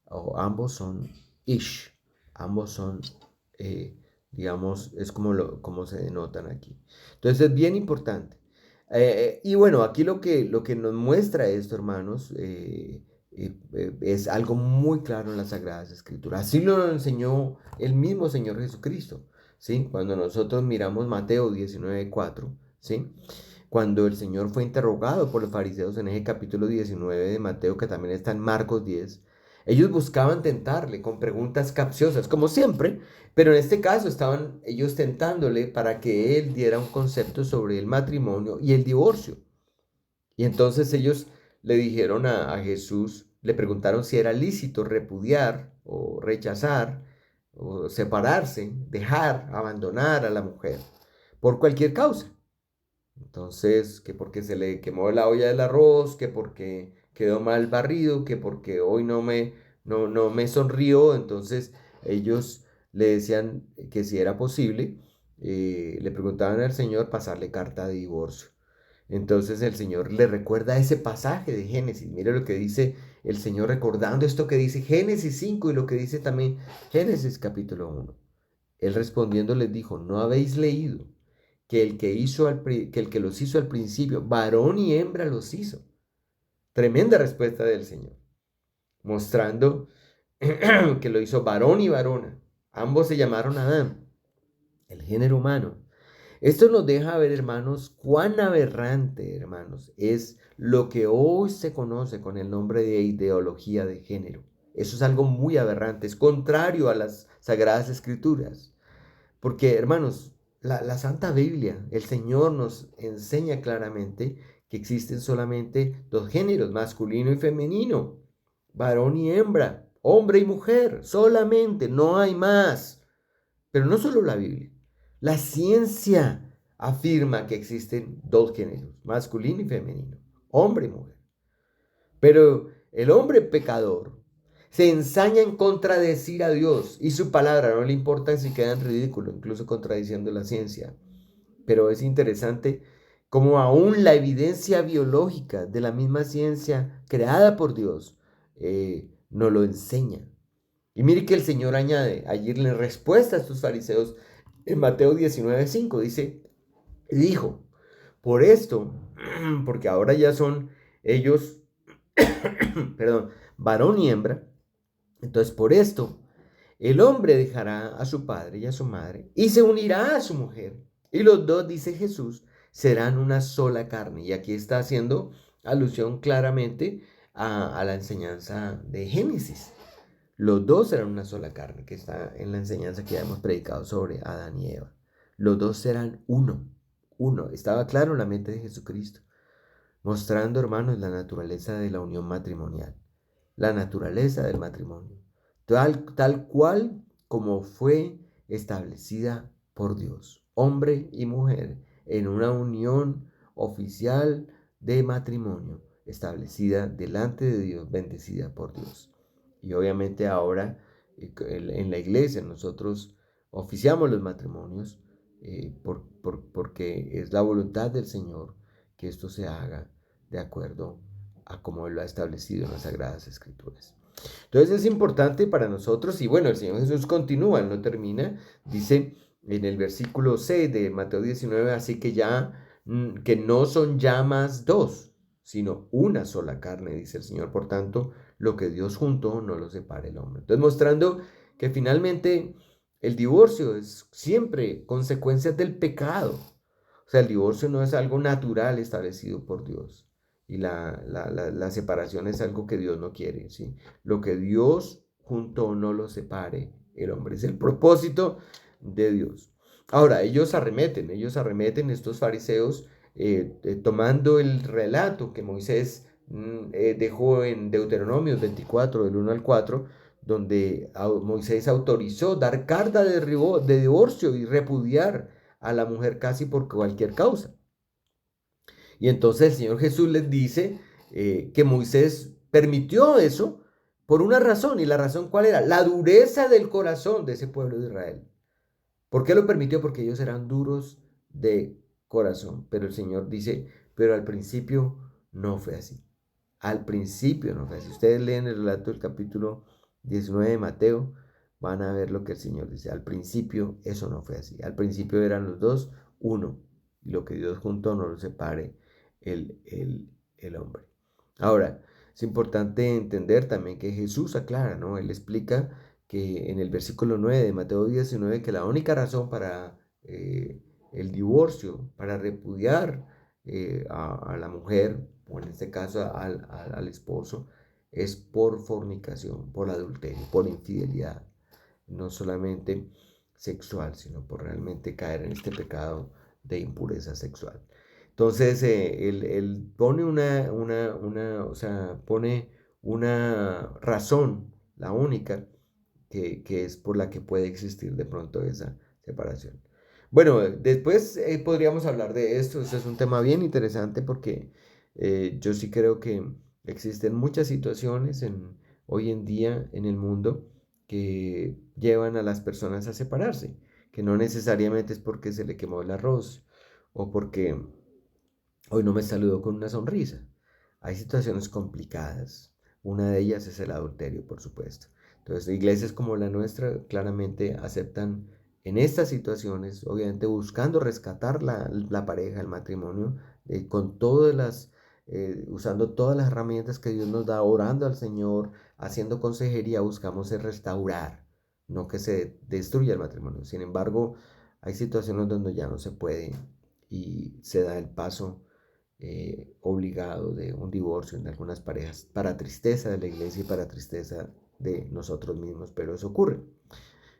O ambos son Ish, ambos son, digamos, es como se denotan aquí. Entonces es bien importante. Y bueno, aquí lo que nos muestra esto, hermanos, es algo muy claro en las Sagradas Escrituras. Así lo enseñó el mismo Señor Jesucristo, ¿sí? Cuando nosotros miramos Mateo 19:4, ¿sí? Cuando el Señor fue interrogado por los fariseos en ese capítulo 19 de Mateo, que también está en Marcos 10, ellos buscaban tentarle con preguntas capciosas, como siempre, pero en este caso estaban ellos tentándole para que él diera un concepto sobre el matrimonio y el divorcio. Y entonces ellos le dijeron a Jesús, le preguntaron si era lícito repudiar o rechazar o separarse, dejar, abandonar a la mujer por cualquier causa. Entonces, que porque se le quemó la olla del arroz, que porque quedó mal barrido, que porque hoy no me sonrió. Entonces ellos le decían que si era posible, le preguntaban al Señor pasarle carta de divorcio. Entonces el Señor le recuerda ese pasaje de Génesis. Mire lo que dice el Señor recordando esto que dice Génesis 5 y lo que dice también Génesis capítulo 1. Él respondiendo les dijo, ¿no habéis leído que el que los hizo al principio, varón y hembra los hizo? Tremenda respuesta del Señor, mostrando que lo hizo varón y varona. Ambos se llamaron Adán, el género humano. Esto nos deja ver, hermanos, cuán aberrante, hermanos, es lo que hoy se conoce con el nombre de ideología de género. Eso es algo muy aberrante, es contrario a las Sagradas Escrituras. Porque, hermanos, la Santa Biblia, el Señor nos enseña claramente que existen solamente dos géneros, masculino y femenino, varón y hembra, hombre y mujer, solamente, no hay más. Pero no solo la Biblia, la ciencia afirma que existen dos géneros, masculino y femenino, hombre y mujer. Pero el hombre pecador se ensaña en contradecir a Dios y su palabra, no le importa si queda en ridículo, incluso contradiciendo la ciencia. Pero es interesante cómo aún la evidencia biológica de la misma ciencia creada por Dios nos lo enseña. Y mire que el Señor añade allí en respuesta a estos fariseos en Mateo 19:5, dijo, por esto, porque ahora ya son ellos, perdón, varón y hembra, entonces por esto el hombre dejará a su padre y a su madre y se unirá a su mujer. Y los dos, dice Jesús, serán una sola carne. Y aquí está haciendo alusión claramente a la enseñanza de Génesis. Los dos serán una sola carne, que está en la enseñanza que ya hemos predicado sobre Adán y Eva. Los dos serán uno, uno. Estaba claro en la mente de Jesucristo, mostrando, hermanos, la naturaleza de la unión matrimonial, la naturaleza del matrimonio, tal cual como fue establecida por Dios, hombre y mujer, en una unión oficial de matrimonio, establecida delante de Dios, bendecida por Dios. Y obviamente ahora en la iglesia nosotros oficiamos los matrimonios porque es la voluntad del Señor que esto se haga de acuerdo a como Él lo ha establecido en las Sagradas Escrituras. Entonces es importante para nosotros, y bueno, el Señor Jesús continúa, no termina, dice en el versículo 6 de Mateo 19, así que que no son ya más dos, sino una sola carne, dice el Señor. Por tanto, lo que Dios juntó no lo separe el hombre. Entonces, mostrando que finalmente el divorcio es siempre consecuencia del pecado. O sea, el divorcio no es algo natural establecido por Dios. Y la separación es algo que Dios no quiere, ¿sí? Lo que Dios juntó no lo separe el hombre. Es el propósito de Dios. Ahora, ellos arremeten estos fariseos, tomando el relato que Moisés dejó en Deuteronomio 24, del 1 al 4, donde Moisés autorizó dar carta de divorcio y repudiar a la mujer casi por cualquier causa. Y entonces el Señor Jesús les dice que Moisés permitió eso por una razón. ¿Y la razón cuál era? La dureza del corazón de ese pueblo de Israel. ¿Por qué lo permitió? Porque ellos eran duros de corazón. Pero el Señor dice, pero al principio no fue así. Al principio no fue así. Ustedes leen el relato del capítulo 19 de Mateo, van a ver lo que el Señor dice. Al principio eso no fue así. Al principio eran los dos uno. Y lo que Dios juntó no lo separe el hombre. Ahora, es importante entender también que Jesús aclara, ¿no? Él explica que en el versículo 9 de Mateo 19, que la única razón para el divorcio, para repudiar a la mujer, o en este caso al esposo, es por fornicación, por adulterio, por infidelidad, no solamente sexual, sino por realmente caer en este pecado de impureza sexual. Entonces, él pone o sea, pone una razón, la única, que es por la que puede existir de pronto esa separación. Bueno, después podríamos hablar de esto. Este es un tema bien interesante porque yo sí creo que existen muchas situaciones hoy en día en el mundo que llevan a las personas a separarse, que no necesariamente es porque se le quemó el arroz o porque hoy no me saludó con una sonrisa. Hay situaciones complicadas. Una de ellas es el adulterio, por supuesto. Entonces, iglesias como la nuestra claramente aceptan en estas situaciones, obviamente buscando rescatar la pareja, el matrimonio, con usando todas las herramientas que Dios nos da, orando al Señor, haciendo consejería, buscamos restaurar, no que se destruya el matrimonio. Sin embargo, hay situaciones donde ya no se puede y se da el paso obligado de un divorcio en algunas parejas, para tristeza de la iglesia y para tristeza de nosotros mismos, pero eso ocurre.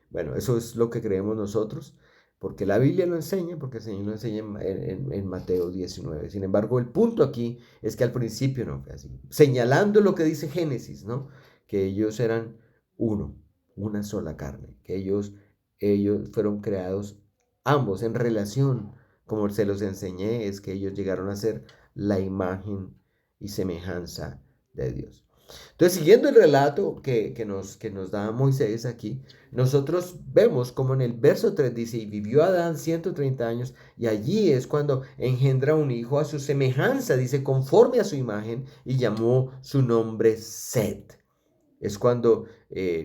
Bueno, eso es lo que creemos nosotros, porque la Biblia lo enseña, porque el Señor lo enseña en Mateo 19. Sin embargo, el punto aquí es que al principio no fue así, señalando lo que dice Génesis, ¿no? Que ellos eran uno, una sola carne, que ellos fueron creados ambos en relación, como se los enseñé, es que ellos llegaron a ser la imagen y semejanza de Dios. Entonces, siguiendo el relato que nos da Moisés aquí, nosotros vemos como en el verso 3 dice, y vivió Adán 130 años, y allí es cuando engendra un hijo a su semejanza, dice, conforme a su imagen, y llamó su nombre Set. Es cuando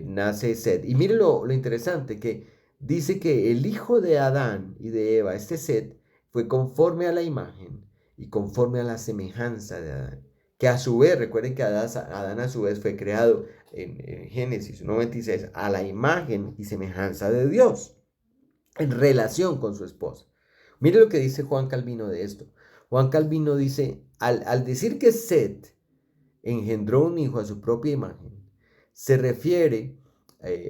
nace Set. Y miren lo interesante, que dice que el hijo de Adán y de Eva, este Set, fue conforme a la imagen y conforme a la semejanza de Adán. Que a su vez, recuerden que Adán a su vez fue creado en Génesis 1:26 a la imagen y semejanza de Dios, en relación con su esposa. Mire lo que dice Juan Calvino de esto. Juan Calvino dice, al decir que Set engendró un hijo a su propia imagen, se refiere,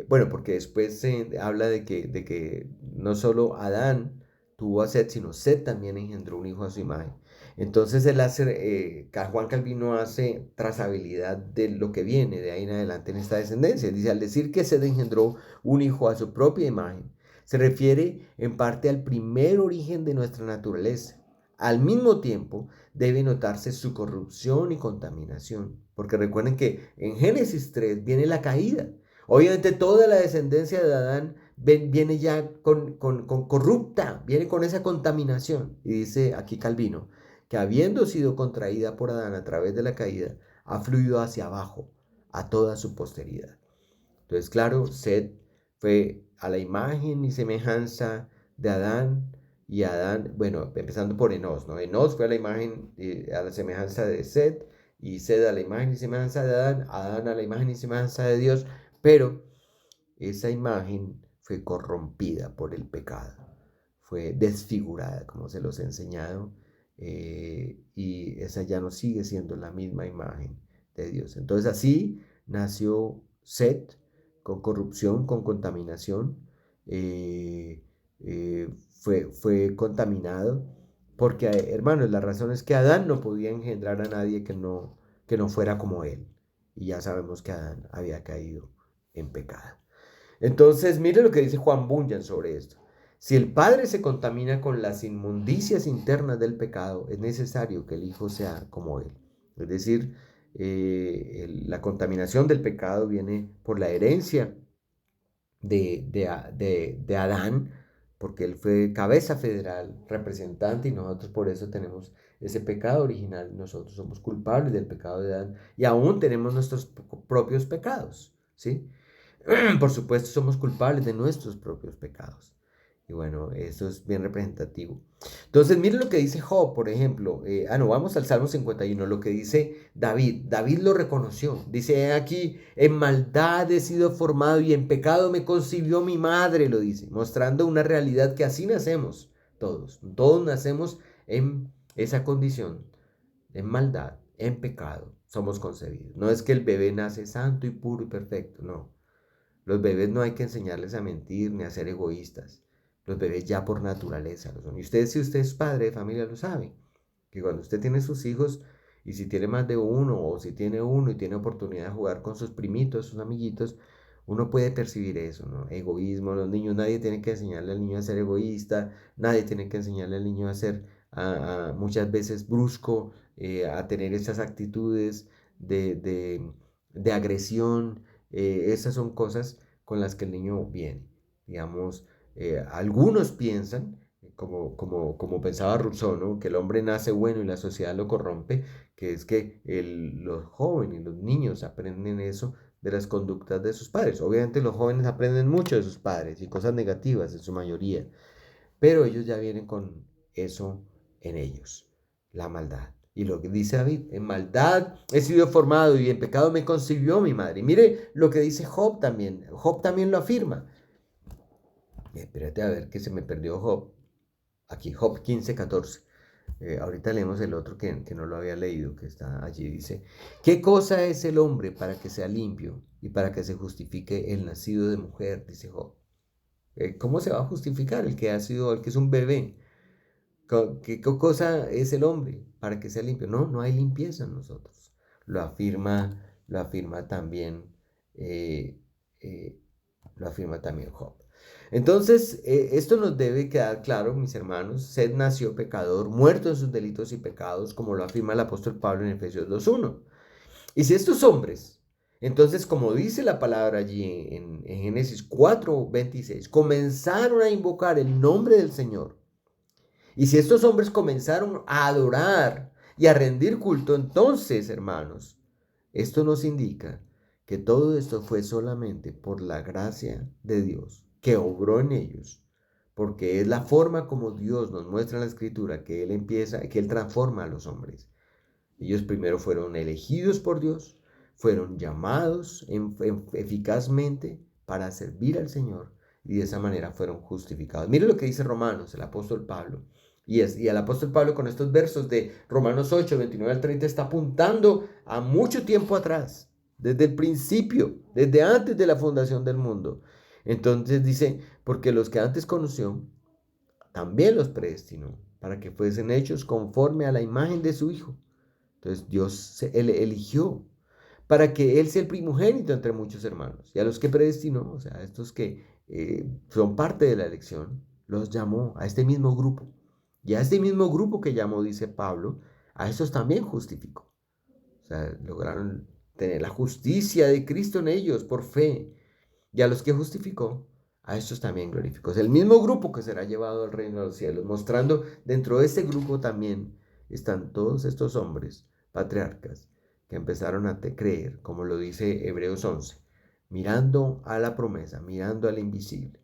bueno, porque después se habla de que no solo Adán tuvo a Set, sino Set también engendró un hijo a su imagen. Entonces él hace, Juan Calvino hace trazabilidad de lo que viene de ahí en adelante en esta descendencia. Dice, al decir que Set engendró un hijo a su propia imagen, se refiere en parte al primer origen de nuestra naturaleza. Al mismo tiempo, debe notarse su corrupción y contaminación, porque recuerden que en Génesis 3 viene la caída. Obviamente toda la descendencia de Adán viene ya con corrupta, viene con esa contaminación. Y dice aquí Calvino, que habiendo sido contraída por Adán a través de la caída, ha fluido hacia abajo a toda su posteridad. Entonces, claro, Set fue a la imagen y semejanza de Adán, y Adán, bueno, empezando por Enos, ¿no? Enos fue a la imagen, a la semejanza de Set, y Set a la imagen y semejanza de Adán, Adán a la imagen y semejanza de Dios, pero esa imagen fue corrompida por el pecado, fue desfigurada, como se los he enseñado, y esa ya no sigue siendo la misma imagen de Dios. Entonces así nació Set, con corrupción, con contaminación, eh, fue contaminado, porque, hermanos, la razón es que Adán no podía engendrar a nadie que no fuera como él, y ya sabemos que Adán había caído en pecado. Entonces, mire lo que dice Juan Bunyan sobre esto. Si el padre se contamina con las inmundicias internas del pecado, es necesario que el hijo sea como él. Es decir, la contaminación del pecado viene por la herencia de Adán, porque él fue cabeza federal, representante, y nosotros por eso tenemos ese pecado original. Nosotros somos culpables del pecado de Adán y aún tenemos nuestros propios pecados, ¿sí? Por supuesto, somos culpables de nuestros propios pecados. Y bueno, eso es bien representativo. Entonces, mire lo que dice Job, por ejemplo. No, vamos al Salmo 51, lo que dice David. David lo reconoció. Dice aquí, en maldad he sido formado y en pecado me concibió mi madre, lo dice, mostrando una realidad que así nacemos todos. Todos nacemos en esa condición, en maldad, en pecado. Somos concebidos. No es que el bebé nace santo y puro y perfecto, no. Los bebés no hay que enseñarles a mentir ni a ser egoístas. Los bebés ya por naturaleza lo son. Y usted, si usted es padre de familia, lo sabe. Que cuando usted tiene sus hijos, y si tiene más de uno, o si tiene uno y tiene oportunidad de jugar con sus primitos, sus amiguitos, uno puede percibir eso, ¿no? Egoísmo, los niños, nadie tiene que enseñarle al niño a ser egoísta, nadie tiene que enseñarle al niño a ser muchas veces brusco, a tener esas actitudes de agresión. Esas son cosas con las que el niño viene. Digamos, algunos piensan, como pensaba Rousseau, ¿no? Que el hombre nace bueno y la sociedad lo corrompe, que es que los jóvenes, los niños aprenden eso de las conductas de sus padres. Obviamente los jóvenes aprenden mucho de sus padres y cosas negativas en su mayoría, pero ellos ya vienen con eso en ellos, la maldad. Y lo que dice David, en maldad he sido formado y en pecado me concibió mi madre. Y mire lo que dice Job también. Job también lo afirma. Espérate a ver que se me perdió Job. Aquí, Job 15:14. Ahorita leemos el otro que no lo había leído, que está allí. Dice, ¿qué cosa es el hombre para que sea limpio y para que se justifique el nacido de mujer? Dice Job. ¿Cómo se va a justificar el que el que es un bebé? ¿Qué cosa es el hombre para que sea limpio? No, no hay limpieza en nosotros. Lo afirma también, eh, eh, lo afirma también Job. Entonces, esto nos debe quedar claro, mis hermanos. Sed nació pecador, muerto en sus delitos y pecados, como lo afirma el apóstol Pablo en Efesios 2:1. Y si estos hombres, entonces, como dice la palabra allí en Génesis 4:26, comenzaron a invocar el nombre del Señor, y si estos hombres comenzaron a adorar y a rendir culto, entonces, hermanos, esto nos indica que todo esto fue solamente por la gracia de Dios que obró en ellos, porque es la forma como Dios nos muestra en la Escritura que Él transforma a los hombres. Ellos primero fueron elegidos por Dios, fueron llamados eficazmente para servir al Señor y de esa manera fueron justificados. Mire lo que dice Romanos, el apóstol Pablo. Y el apóstol Pablo con estos versos de Romanos 8, 29 al 30 está apuntando a mucho tiempo atrás, desde el principio, desde antes de la fundación del mundo. Entonces dice, porque los que antes conoció, también los predestinó para que fuesen hechos conforme a la imagen de su Hijo. Entonces Dios él eligió para que Él sea el primogénito entre muchos hermanos. Y a los que predestinó, o sea, a estos que son parte de la elección, los llamó a este mismo grupo. Y a este mismo grupo que llamó, dice Pablo, a esos también justificó. O sea, lograron tener la justicia de Cristo en ellos por fe. Y a los que justificó, a estos también glorificó. Es el mismo grupo que será llevado al reino de los cielos, mostrando dentro de este grupo también están todos estos hombres, patriarcas, que empezaron a creer, como lo dice Hebreos 11, mirando a la promesa, mirando al invisible.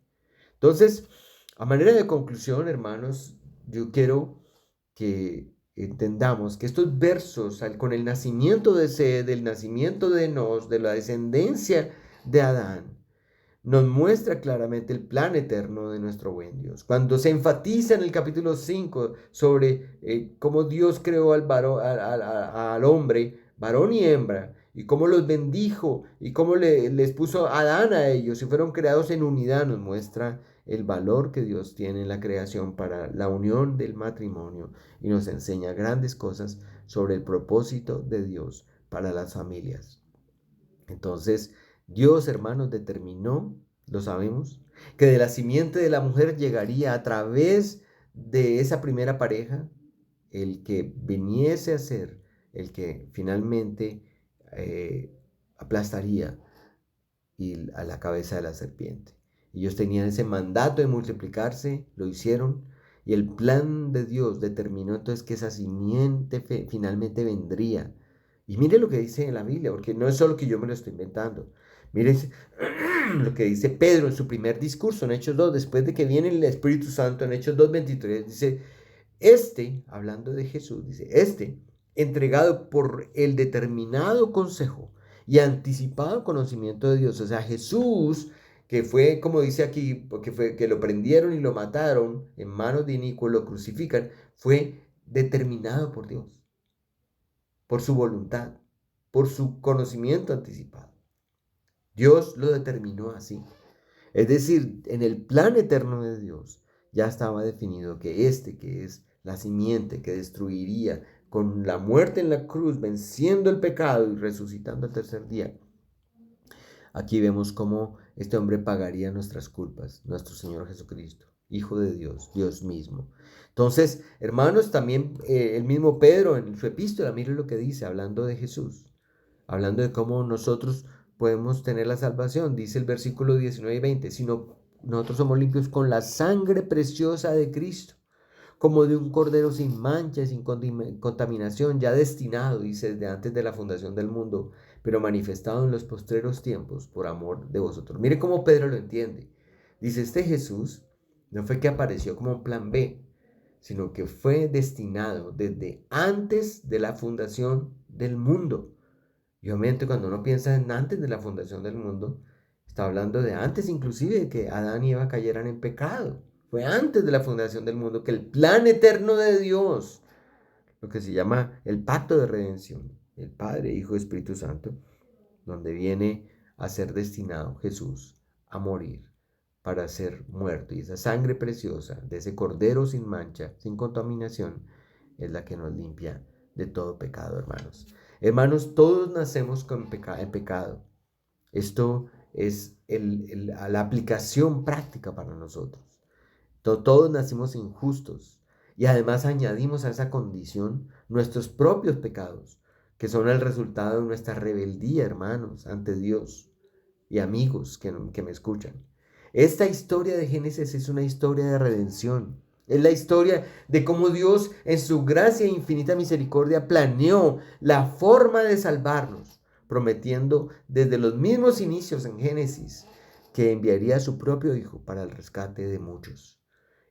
Entonces, a manera de conclusión, hermanos, yo quiero que entendamos que estos versos, con el nacimiento de Sed, del nacimiento de Enos, de la descendencia de Adán, nos muestra claramente el plan eterno de nuestro buen Dios. Cuando se enfatiza en el capítulo 5 sobre cómo Dios creó al hombre, varón y hembra, y cómo los bendijo, y cómo les puso Adán a ellos, y fueron creados en unidad, nos muestra el valor que Dios tiene en la creación para la unión del matrimonio, y nos enseña grandes cosas sobre el propósito de Dios para las familias. Entonces, Dios, hermanos, determinó, lo sabemos, que de la simiente de la mujer llegaría a través de esa primera pareja el que viniese a ser el que finalmente aplastaría a la cabeza de la serpiente. Ellos tenían ese mandato de multiplicarse, lo hicieron, y el plan de Dios determinó entonces que esa simiente finalmente vendría. Y mire lo que dice en la Biblia, porque no es solo que yo me lo estoy inventando. Mire lo que dice Pedro en su primer discurso en Hechos 2, después de que viene el Espíritu Santo en Hechos 2:23, dice, hablando de Jesús, dice, entregado por el determinado consejo y anticipado conocimiento de Dios. O sea, Jesús, que fue, como dice aquí, porque fue que lo prendieron y lo mataron en manos de inicuos, lo crucifican, fue determinado por Dios, por su voluntad, por su conocimiento anticipado. Dios lo determinó así. Es decir, en el plan eterno de Dios ya estaba definido que que es la simiente que destruiría con la muerte en la cruz, venciendo el pecado y resucitando al tercer día. Aquí vemos cómo este hombre pagaría nuestras culpas, nuestro Señor Jesucristo, Hijo de Dios, Dios mismo. Entonces, hermanos, también el mismo Pedro en su epístola, mire lo que dice, hablando de Jesús, hablando de cómo nosotros podemos tener la salvación. Dice el versículo 19 y 20, sino nosotros somos limpios con la sangre preciosa de Cristo, como de un cordero sin mancha y sin contaminación, ya destinado, dice, desde antes de la fundación del mundo, pero manifestado en los postreros tiempos por amor de vosotros. Mire cómo Pedro lo entiende. Dice, este Jesús no fue que apareció como un plan B, sino que fue destinado desde antes de la fundación del mundo. Y obviamente cuando uno piensa en antes de la fundación del mundo, está hablando de antes inclusive de que Adán y Eva cayeran en pecado. Fue antes de la fundación del mundo que el plan eterno de Dios, lo que se llama el pacto de redención, el Padre, Hijo y Espíritu Santo, donde viene a ser destinado Jesús a morir para ser muerto. Y esa sangre preciosa de ese cordero sin mancha, sin contaminación, es la que nos limpia de todo pecado, hermanos. Hermanos, todos nacemos con en pecado. Esto es la aplicación práctica para nosotros. Todos nacimos injustos y además añadimos a esa condición nuestros propios pecados, que son el resultado de nuestra rebeldía, hermanos, ante Dios y amigos que me escuchan. Esta historia de Génesis es una historia de redención. Es la historia de cómo Dios en su gracia e infinita misericordia planeó la forma de salvarnos, prometiendo desde los mismos inicios en Génesis que enviaría a su propio Hijo para el rescate de muchos.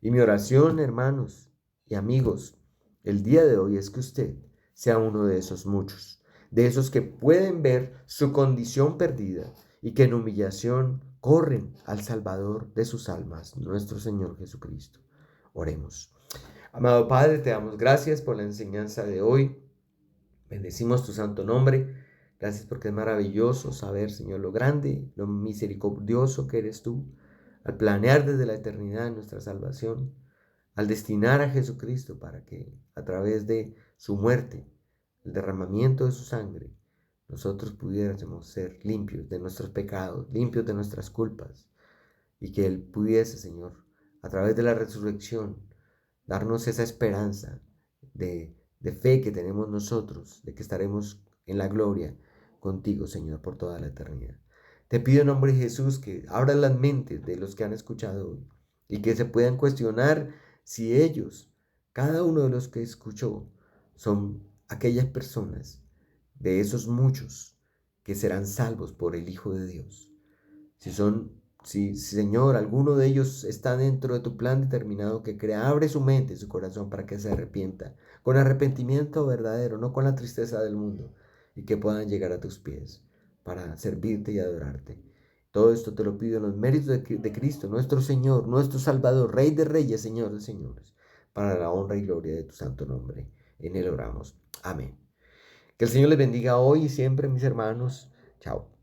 Y mi oración, hermanos y amigos, el día de hoy es que usted sea uno de esos muchos, de esos que pueden ver su condición perdida y que en humillación corren al Salvador de sus almas, nuestro Señor Jesucristo. Oremos. Amado Padre, te damos gracias por la enseñanza de hoy. Bendecimos tu santo nombre. Gracias porque es maravilloso saber, Señor, lo grande, lo misericordioso que eres tú, al planear desde la eternidad nuestra salvación, al destinar a Jesucristo para que a través de su muerte, el derramamiento de su sangre, nosotros pudiésemos ser limpios de nuestros pecados, limpios de nuestras culpas, y que Él pudiese, Señor, a través de la resurrección, darnos esa esperanza de fe que tenemos nosotros, de que estaremos en la gloria contigo, Señor, por toda la eternidad. Te pido en nombre de Jesús que abras las mentes de los que han escuchado hoy y que se puedan cuestionar si ellos, cada uno de los que escuchó, son aquellas personas de esos muchos que serán salvos por el Hijo de Dios. Si, Señor, alguno de ellos está dentro de tu plan determinado que crea, abre su mente y su corazón para que se arrepienta, con arrepentimiento verdadero, no con la tristeza del mundo, y que puedan llegar a tus pies para servirte y adorarte. Todo esto te lo pido en los méritos de Cristo, nuestro Señor, nuestro Salvador, Rey de Reyes, Señor de Señores, para la honra y gloria de tu santo nombre. En Él oramos. Amén. Que el Señor les bendiga hoy y siempre, mis hermanos. Chao.